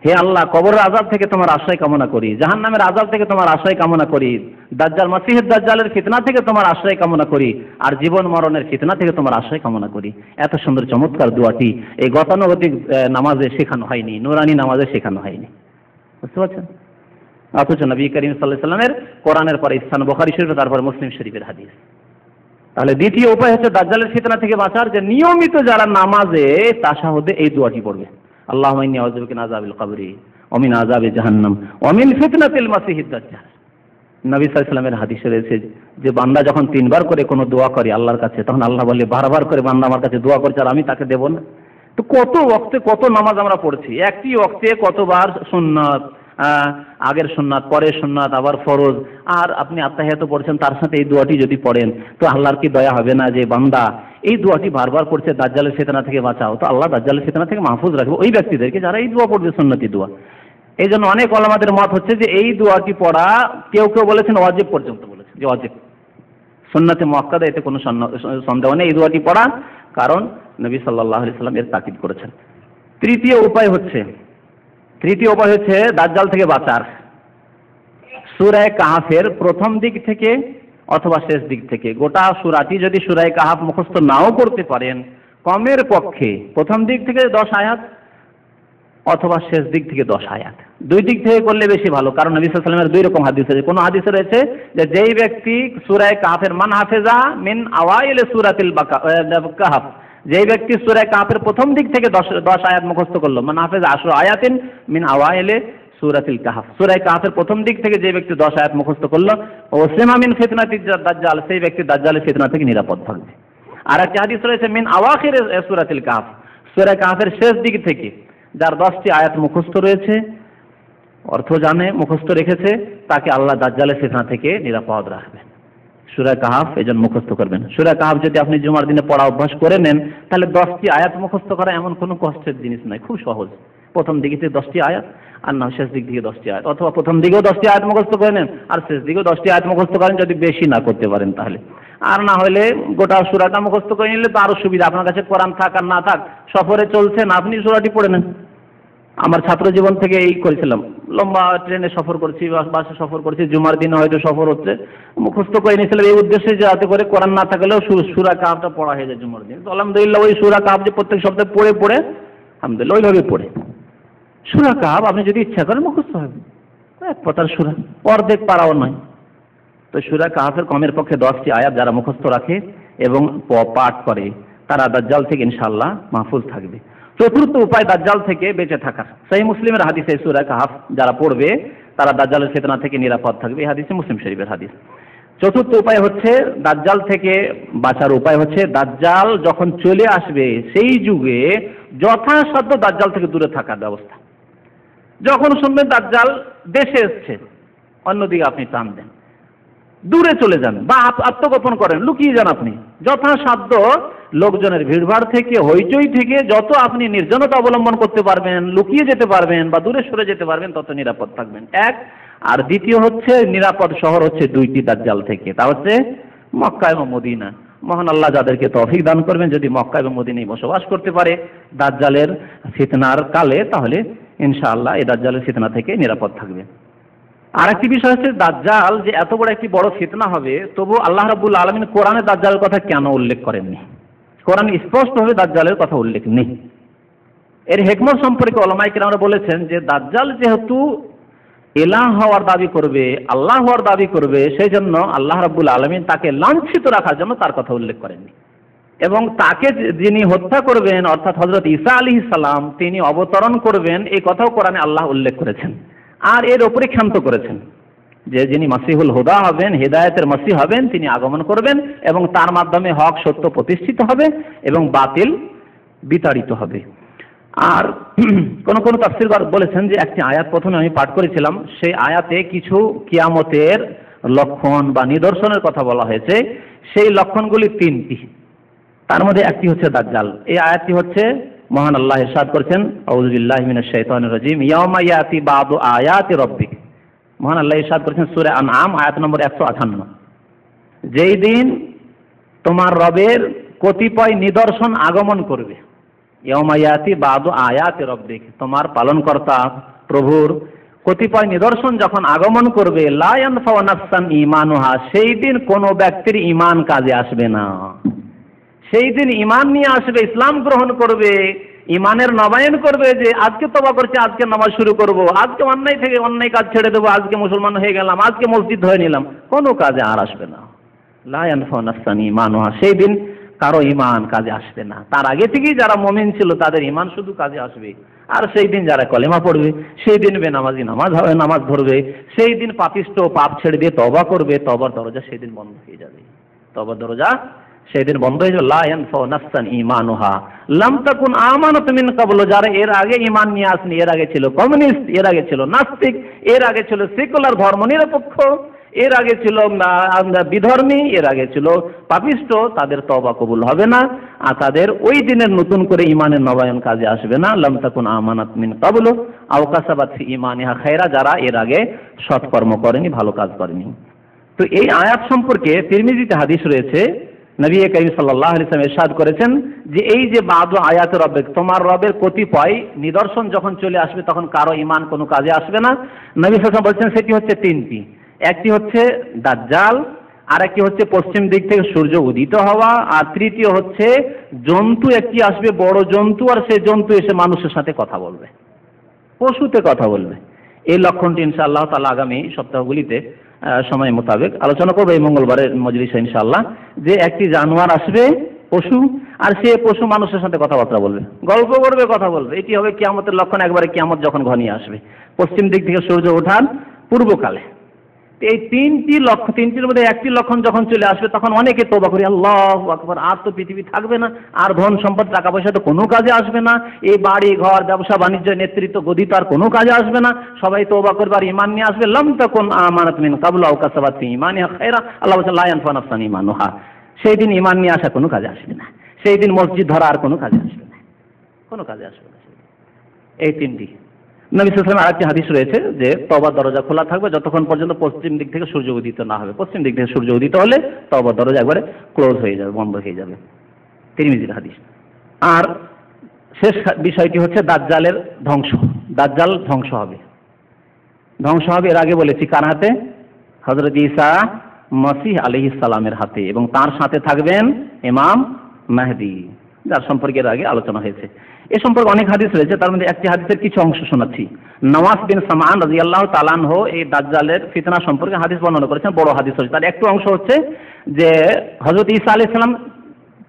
হে আল্লাহ, কবরের আযাব থেকে তোমার আশ্রয় কামনা করি, জাহান্নামের আযাব থেকে তোমার আশ্রয় কামনা করি, দাজ্জাল মাসিহিদ দাজ্জালের ফিতনা থেকে তোমার আশ্রয় কামনা করি, আর জীবন মরণের ফিতনা থেকে তোমার আশ্রয় কামনা করি। এত সুন্দর চমৎকার দোয়াটি এই গতানুগতিক নামাজে শেখানো হয়নি, নুরানি নামাজে শেখানো হয়নি, বুঝতে পারছেন? অথচ নবী করিম সাল্লাল্লাহু আলাইহি ওয়াসাল্লামের কোরআনের পরে স্থান বুখারী শরীফ, তারপর মুসলিম শরীফের হাদিস। তাহলে দ্বিতীয় উপায় হচ্ছে দাজ্জালের ফিতনা থেকে বাঁচার, যে নিয়মিত যারা নামাজে তাশাহুদে এই দোয়াটি পড়বে, আল্লাহুম্মা ইন্নী আউযু বিকা মিন আযাবিল কবরি ওয়া মিন আযাবি জাহান্নাম ওয়া মিন ফিতনাতিল মাসিহিদ দাজ্জাল। নবী সাল্লাল্লাহু আলাইহি ওয়াসাল্লামের হাদিসে রয়েছে যে বান্দা যখন 3বার করে কোনো দোয়া করে আল্লাহর কাছে, তখন আল্লাহ বলে বারবার করে বান্দা আমার কাছে দোয়া করছে আর আমি তাকে দেব না। তো কত ওয়াক্তে কত নামাজ আমরা পড়ছি, একটি ওয়াক্তে কতবার সুন্নাত, আগের সুন্নাত, পরের সুন্নাত, আবার ফরজ, আর আপনি আত্তাহিয়াত পড়ছেন, তার সাথে এই দোয়াটি যদি পড়েন তো আল্লাহর কি দয়া হবে না যে বান্দা এই দোয়াটি বারবার পড়ছে, দাজ্জালের ফিতনা থেকে বাঁচাও, তো আল্লাহ দাজ্জালের ফিতনা থেকে মাহফুজ রাখবে ওই ব্যক্তিদেরকে যারা এই দোয়া পড়বে, সুন্নতি দোয়া। এই জন্য অনেক ওলামাদের মত হচ্ছে যে এই দোয়াটি পড়া, কেউ কেউ বলেছেন ওয়াজিব পর্যন্ত, বলেছেন যে ওয়াজিব, সুন্নতে মুআক্কাদা, এতে কোনো সন্দেহ নেই এই দোয়াটি পড়া, কারণ নবী সাল্লাল্লাহু আলাইহি ওয়াসাল্লাম এর তাকিদ করেছেন। তৃতীয় উপায় হচ্ছে দাজ্জাল থেকে বাঁচার সূরা কাহাফের প্রথম দিক থেকে অথবা শেষ দিক থেকে। গোটা সূরাটি যদি সূরা কাহাফ মুখস্থ নাও করতে পারেন, কমের পক্ষে প্রথম দিক থেকে 10 আয়াত অথবা শেষ দিক থেকে 10 আয়াত, দুই দিক থেকে করলে বেশি ভালো। কারণ নবী সাল্লাল্লাহু আলাইহি ওয়াসাল্লামের 2 রকম হাদিস আছে। কোন হাদিসে রয়েছে যে যেই ব্যক্তি সূরা কাহাফের মান হাফেজা মিন আওয়াইল সূরাতিল কাহাফ, যেই ব্যক্তি সূরা কাহাফের প্রথম দিক থেকে 10 আয়াত মুখস্থ করলো, মান হাফেজা 10 আয়াতিন মিন আওয়াইল সূরাতিল কাহাফ, সূরা কাহাফের প্রথম দিক থেকে যে ব্যক্তি 10 আয়াত মুখস্থ করলো, ওয়াসলিমা মিন ফিতনাতিদ দাজ্জাল, সেই ব্যক্তি দাজ্জালের ফিতনা থেকে নিরাপদ থাকবে। আর একটা হাদিস রয়েছে মিন আওয়াখির সূরাতিল কাহাফ, সূরা কাহাফের শেষ দিক থেকে যার 10টি আয়াত মুখস্থ রয়েছে, অর্থ জানে, মুখস্থ রেখেছে, তাকে আল্লাহ দাজ্জালের ফিতনা থেকে নিরাপদ রাখবেন। সূরা কাহাফ এজন মুখস্থ করবেন। সূরা কাহাফ যদি আপনি জুমার দিনে পড়া অভ্যাস করে নেন, তাহলে 10টি আয়াত মুখস্থ করা এমন কোনো কষ্টের জিনিস নয়, খুব সহজ। প্রথম দিকে 10টি আয়াত, আর না শেষ দিক থেকে 10টি আয়াত, অথবা প্রথম দিকেও 10টি আয়াত মুখস্থ করে নেন আর শেষ দিকেও 10টি আয়াত মুখস্থ করেন, যদি বেশি না করতে পারেন তাহলে। আর না হলে গোটা সূরাটা মুখস্থ করে নিলে তো আরো সুবিধা। আপনার কাছে কোরআন থাক আর না থাক, সফরে চলছেন, আপনি সূরাটি পড়ে নেন। আমার ছাত্র জীবন থেকে এই করেছিলাম, লম্বা ট্রেনে সফর করছি, বাসে সফর করছি, জুমার দিনে হয়তো সফর হচ্ছে, মুখস্থ করে নিয়েছিলাম এই উদ্দেশ্যে যে যাতে করে কোরআন না থাকলেও সূরা কাহাফটা পড়া হয়ে যায় জুমার দিন। তো আলহামদুলিল্লাহ ওই সূরা কাহাফ যে প্রত্যেক সপ্তাহে পড়ে আলহামদুলিল্লাহ ওইভাবে পড়ে সূরা কাহাফ আপনি যদি ইচ্ছা করেন মুখস্থ হবে, এক পাতার সূরা, অর্ধেক পারাও নয়। তো সূরা কাহাফের কমের পক্ষে 10টি আয়াত যারা মুখস্থ রাখে এবং পাঠ করে, তারা দাজ্জাল থেকে ইনশাআল্লাহ মাহফুজ থাকবে। চতুর্থ উপায় দাজ্জাল থেকে বেঁচে থাকার, সহিহ মুসলিমের হাদিসে সূরা কাহাফ যারা পড়বে তারা দাজ্জালের ফিতনা থেকে নিরাপদ থাকবে, এই হাদিসে মুসলিম শরীফের হাদিস। চতুর্থ উপায় হচ্ছে দাজ্জাল থেকে বাঁচার উপায় হচ্ছে দাজ্জাল যখন চলে আসবে সেই যুগে যথাসাধ্য দাজ্জাল থেকে দূরে থাকার ব্যবস্থা। যখন শুনবেন দাজ্জাল দেশে এসছে, অন্যদিকে আপনি টান দেন, দূরে চলে যান বা আত্মগোপন করেন, লুকিয়ে যান। আপনি যথাসাধ্য লোকজনের ভিড়ভাড় থেকে, হইচই থেকে যত আপনি নির্জনতা অবলম্বন করতে পারবেন, লুকিয়ে যেতে পারবেন বা দূরে সরে যেতে পারবেন, তত নিরাপদ থাকবেন। এক। আর দ্বিতীয় হচ্ছে নিরাপদ শহর হচ্ছে দুইটি দাজ্জাল থেকে, তা হচ্ছে মক্কা এবং মদিনা। মহান আল্লাহ যাদেরকে তৌফিক দান করবেন, যদি মক্কা এবং মদিনায় বসবাস করতে পারে দাজ্জালের ফিতনার কালে, তাহলে ইনশাআল্লাহ এই দাজ্জালের ফিতনা থেকে নিরাপদ থাকবে। আর একটি বিষয় হচ্ছে দাজ্জাল যে এত বড় একটি বড় ফিতনা হবে, তবু আল্লাহ রাব্বুল আলামিন কোরআনে দাজ্জালের কথা কেন উল্লেখ করেননি? কোরআন স্পষ্টভাবে দাজ্জালের কথা উল্লেখ নেই। এর হিকমত সম্পর্কে উলামায়ে কেরামরা বলেছেন যে দাজ্জাল যেহেতু ইলাহ হওয়ার দাবি করবে, আল্লাহ হওয়ার দাবি করবে, সেই জন্য আল্লাহ রাব্বুল আলামিন তাকে লাঞ্ছিত রাখার জন্য তার কথা উল্লেখ করেননি। এবং তাকে যিনি হত্যা করবেন অর্থাৎ হযরত ঈসা আলাইহিস সালাম তিনি অবতরণ করবেন, এই কথাও কোরআনে আল্লাহ উল্লেখ করেছেন। আর এর উপরে ক্ষান্ত করেছেন যে যিনি মাসিহুল হুদা হবেন, হেদায়েতের মাসিহ হবেন, তিনি আগমন করবেন এবং তার মাধ্যমে হক সত্য প্রতিষ্ঠিত হবে এবং বাতিল বিতাড়িত হবে। আর কোন কোন তাফসীরকার বলেছেন যে একটি আয়াত প্রথমে আমি পাঠ করেছিলাম, সেই আয়াতে কিছু কিয়ামতের লক্ষণ বা নিদর্শনের কথা বলা হয়েছে। সেই লক্ষণগুলি তিনটি, তার মধ্যে একটি হচ্ছে দাজ্জাল। এই আয়াতটি হচ্ছে মহান আল্লাহ ইরশাদ করেছেন, আউযু বিল্লাহি মিনাশ শাইতানির রাজিম, ইয়াউমা ইয়াতি বাদু আয়াতি রাব্বিক। মহান আল্লাহ ইরশাদ করেছেন সূরা আনআম আয়াত নম্বর 158, যেই দিন তোমার রবের কতিপয় নিদর্শন আগমন করবে। ইয়াউমা ইয়াতি বাদু আয়াতি রাব্বিক, তোমার পালনকর্তা প্রভুর কতিপয় নিদর্শন যখন আগমন করবে, লা ইয়ানফাউ নাফসান ঈমানুহা, সেই দিন কোনো ব্যক্তির ঈমান কাজে আসবে না। সেই দিন ঈমান নিয়ে আসবে, ইসলাম গ্রহণ করবে, ঈমানের নবায়ন করবে, যে আজকে তওবা করছি, আজকে নামাজ শুরু করব, আজকে অন্যায় থেকে অন্যায় কাজ ছেড়ে দেবো, আজকে মুসলমান হয়ে গেলাম, আজকে মসজিদ ধরে নিলাম, কোনো কাজে আর আসবে না। লা ইয়ানফাউ নাফসান ঈমানুহা, সেই দিন কারো ঈমান কাজে আসবে না। তার আগে থেকেই যারা মুমিন ছিল তাদের ঈমান শুধু কাজে আসবে। আর সেই দিন যারা কলেমা পড়বে, সেই দিন বেনামাজি নামাজ ধরবে, সেই দিন পাপিষ্ঠ পাপ ছেড়ে দিয়ে তওবা করবে, তওবার দরজা সেই দিন বন্ধ হয়ে যাবে। তওবার দরজা সেই দিন বন্ধ হয়ে যাবে। লা ইয়ানফাউ নাফসান ঈমানুহা লাম তাকুন আমানাত মিন ক্বাবলু, যারা এর আগে ঈমান নিয়ে আসেনি, এর আগে ছিল কমিউনিস্ট, এর আগে ছিল নাস্তিক, এর আগে ছিল সেকুলার ধর্মনিরপেক্ষ, এর আগে ছিল বিধর্মী, এর আগে ছিল পাপিষ্ঠ, তাদের তওবা কবুল হবে না আর তাদের ওই দিনের নতুন করে ঈমানের নবায়ন কাজে আসবে না। লাম তাকুন আমানাত মিন ক্বাবলু আও কাসাবাত ফি ঈমানিহা খায়রা, যারা এর আগে সৎকর্ম করেনি, ভালো কাজ করেনি। তো এই আয়াত সম্পর্কে তিরমিজিতে হাদিস রয়েছে, নবী করিম সাল্লাল্লাহু আলাইহি ওয়াসাল্লাম ইরশাদ করেছেন যে এই যে বাদু আয়াত রব্বিক, তোমার রবের কতিপয় নিদর্শন যখন চলে আসবে তখন কারো ঈমান কোনো কাজে আসবে না। নবী সাল্লাল্লাহু আলাইহি ওয়াসাল্লাম বলছেন সেটি হচ্ছে তিনটি। একটি হচ্ছে দাজ্জাল, আর একটি হচ্ছে পশ্চিম দিক থেকে সূর্য উদিত হওয়া, আর তৃতীয় হচ্ছে জন্তু একটি আসবে, বড় জন্তু, আর সেই জন্তু এসে মানুষের সাথে কথা বলবে, পশুতে কথা বলবে। এই লক্ষণটি ইনশাআল্লাহ তাআলা আগামী সপ্তাহগুলিতে সময় মোতাবেক আলোচনা করবো। এই মঙ্গলবারের মজলিসে ইনশাআল্লাহ, যে একটি জানোয়ার আসবে পশু, আর সে পশু মানুষের সাথে কথাবার্তা বলবে, গল্প করবে, কথা বলবে। এটি হবে কিয়ামতের লক্ষণ, একবারে কিয়ামত যখন ঘনিয়ে আসবে, পশ্চিম দিক থেকে সূর্য ওঠার পূর্বকালে। এই তিনটির মধ্যে একটি লক্ষণ যখন চলে আসবে তখন অনেকে তওবা করে, আল্লাহু আকবার, আর তো পৃথিবী থাকবে না, আর ধন সম্পদ টাকা পয়সা তো কোনো কাজে আসবে না, এই বাড়ি ঘর ব্যবসা বাণিজ্য নেতৃত্ব গদি তো আর কোনো কাজে আসবে না, সবাই তওবা করবে আর ঈমান নিয়ে আসবে। লাম তাকুন আমানাত মিন ক্বাবলু আও কাসাবাত ফি ঈমানিহা খায়রা, আল্লাহ বলেন লা ইয়ানফাউ নাফসান ঈমানুহা, সেই দিন ঈমান নিয়ে আসা কোনো কাজে আসবে না, সেই দিন মসজিদ ধরা আর কোনো কাজে আসবে না, কোনো কাজে আসবে না। এই তিনটি। নবী সাল্লাল্লাহু আলাইহি ওয়াসাল্লাম আরেকটি হাদিস রয়েছে যে তওবার দরজা খোলা থাকবে যতক্ষণ পর্যন্ত পশ্চিম দিক থেকে সূর্য উদিত না হবে। পশ্চিম দিক থেকে সূর্য উদিত হলে তওবার দরজা একবারে ক্লোজ হয়ে যাবে, বন্ধ হয়ে যাবে। তিরমিজির হাদিস। আর শেষ বিষয়টি হচ্ছে দাজ্জালের ধ্বংস। দাজ্জাল ধ্বংস হবে। ধ্বংস হবে এর আগে বলেছি কার হাতে? হযরত ঈসা মসিহ আলাইহিস সালামের হাতে, এবং তার সাথে থাকবেন ইমাম মেহদি, যার সম্পর্কে এর আগে আলোচনা হয়েছে। এ সম্পর্কে অনেক হাদিস রয়েছে, তার মধ্যে একটি হাদিসের কিছু অংশ শোনাচ্ছি। নওয়াস বিন সামআন রাদিয়াল্লাহু তাআলা আনহু এই দাজ্জালের ফিতনা সম্পর্কে হাদিস বর্ণনা করেছেন, বড় হাদিস হচ্ছে। তার একটু অংশ হচ্ছে যে হযরত ঈসা আলাইহিস সালাম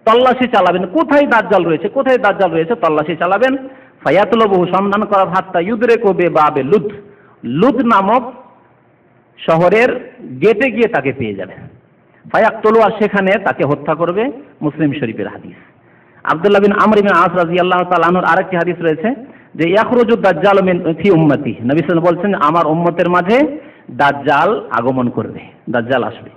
তল্লাশি চালাবেন, কোথায় দাজ্জাল রয়েছে, কোথায় দাজ্জাল রয়েছে, তল্লাশি চালাবেন। ফায়াতলুবু, সন্ধান করার, হাত্তা ইউদরিকু বিবাবে লুদ, লুদ নামক শহরের গেটে গিয়ে তাকে পেয়ে যাবেন। ফায়াকতুলু, আর সেখানে তাকে হত্যা করবে। মুসলিম শরীফের হাদিস। আব্দুল্লাহ বিন আমর ইবনে আস রাদিয়াল্লাহু তাআলা আনহুর আরেকটি হাদিস রয়েছে যে ইয়াখরুজু দাজ্জালু মিন ফি উম্মতি, নবী সাল্লাল্লাহু আলাইহি ওয়াসাল্লাম বলছেন আমার উম্মতের মাঝে দাজ্জাল আগমন করবে, দাজ্জাল আসবে।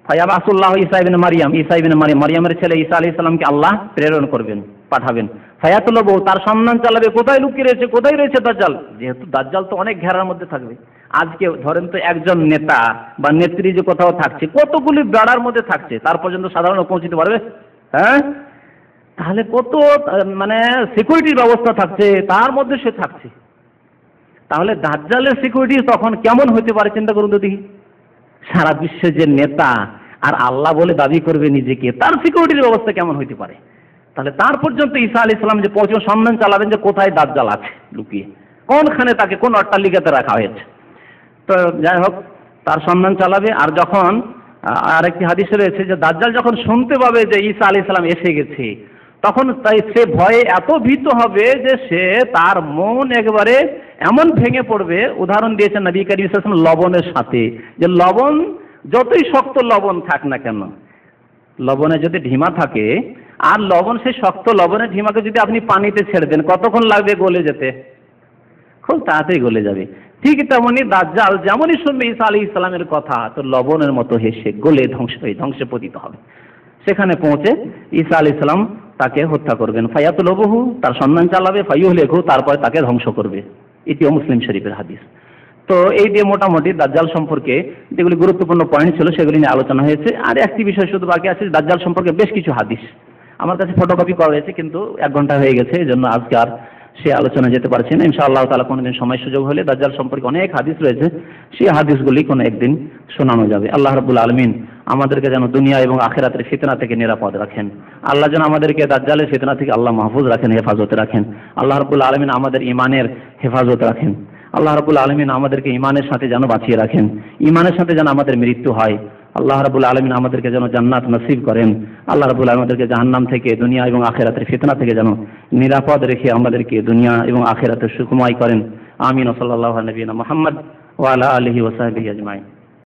ফায়াবাসুল্লাহু ঈসা ইবনে মারইয়াম, ঈসা ইবনে মারইয়াম, মারইয়ামের ছেলে ঈসা আলাইহিস সালামকে আল্লাহ প্রেরণ করবেন, পাঠাবেন। ফায়াতুলবু, তার সন্ধান চালাবে কোথায় লুকিয়ে রয়েছে, কোথায় রয়েছে দাজ্জাল। যেহেতু দাজ্জাল তো অনেক ঘেরার মধ্যে থাকবে। আজকে ধরেন তো একজন নেতা বা নেত্রী যে কোথাও থাকছে, কতগুলি বেড়ার মধ্যে থাকছে, তার পর্যন্ত সাধারণ পৌঁছতে পারবে? হ্যাঁ, তাহলে কত মানে সিকিউরিটির ব্যবস্থা থাকছে, তার মধ্যে সে থাকছে। তাহলে দাজ্জালের সিকিউরিটি তখন কেমন হতে পারে চিন্তা করুন তো দেখি। সারা বিশ্বের যে নেতা আর আল্লাহ বলে দাবি করবে নিজেকে, তার সিকিউরিটির ব্যবস্থা কেমন হতে পারে? তাহলে তার পর্যন্ত ঈসা আলাইহিস সালাম যে পৌঁছে সন্ধান চালাবেন যে কোথায় দাজ্জাল আছে লুকিয়ে, কোনখানে তাকে কোন অট্টালিকাতে রাখা হয়েছে। তো যাই হোক, তার সন্ধান চালাবে। আর যখন আরেকটি হাদিসে রয়েছে যে দাজ্জাল যখন শুনতে পাবে যে ঈসা আলাইহিস সালাম এসে গেছে, তখন তাই সে ভয়ে এত ভীত হবে যে সে তার মন একেবারে এমন ভেঙে পড়বে। উদাহরণ দিয়েছেন নবী করিম সাল্লাল্লাহু আলাইহি ওয়াসাল্লাম লবণের সাথে, যে লবণ যতই শক্ত লবণ থাক না কেন, লবণে যদি ঢিমা থাকে আর লবণ, সেই শক্ত লবণের ঢিমাকে যদি আপনি পানিতে ছেড়ে দেন, কতক্ষণ লাগবে গলে যেতে? খুব তাড়াতাড়ি গলে যাবে। ঠিক তেমনি দাজ্জাল যেমনই শুনবে ঈসা আলাইহিস সালামের কথা, তো লবণের মতো হেসে গলে ধ্বংসে পতিত হবে। সেখানে পৌঁছে ঈসা আলাইহিস সালাম তাকে হত্যা করবেন। ফায়াতুলবহু, তার সন্ধান চালাবে। ফায়ুহলিকহু, তারপরে তাকে ধ্বংস করবে। এটিও মুসলিম শরীফের হাদিস। তো এই দিয়ে মোটামুটি দাজ্জাল সম্পর্কে যেগুলি গুরুত্বপূর্ণ পয়েন্ট ছিল সেগুলি নিয়ে আলোচনা হয়েছে। আর একটি বিষয় শুধু বাকি আছে, দাজ্জাল সম্পর্কে বেশ কিছু হাদিস আমার কাছে ফটোকপি করা হয়েছে, কিন্তু 1 ঘন্টা হয়ে গেছে, এই জন্য আজকে আর সে আলোচনা যেতে পারছি না। ইনশাআল্লাহ তাআলা কোনোদিন সময় সুযোগ হলে দাজ্জাল সম্পর্কে অনেক হাদিস রয়েছে, সেই হাদিসগুলি কোনো একদিন শোনানো যাবে। আল্লাহ রাব্বুল আলামিন আমাদেরকে যেন দুনিয়া এবং আখিরাতের ফিতনা থেকে নিরাপদ রাখেন। আল্লাহ যেন আমাদেরকে দাজ্জালের ফিতনা থেকে আল্লাহ মাহফুজ রাখেন, হেফাজতে রাখেন। আল্লাহ রাব্বুল আলামিন আমাদের ঈমানের হেফাজত রাখেন। আল্লাহ রাব্বুল আলামিন আমাদেরকে ঈমানের সাথে যেন বাঁচিয়ে রাখেন, ঈমানের সাথে যেন আমাদের মৃত্যু হয়। আল্লাহ রাব্বুল আলামিন আমাদেরকে যেন জান্নাত নসিব করেন। আল্লাহ রাব্বুল আলামিন আমাদেরকে জাহান্নাম থেকে, দুনিয়া এবং আখিরাতের ফিতনা থেকে যেন নিরাপদ রেখে আমাদেরকে দুনিয়া এবং আখিরাতে সুখময় করেন। আমিন। সাল্লাল্লাহু আলা নবিয়িনা মুহাম্মদ ওয়া আলা আলিহি ওয়া সাহবিহি আজমাইন।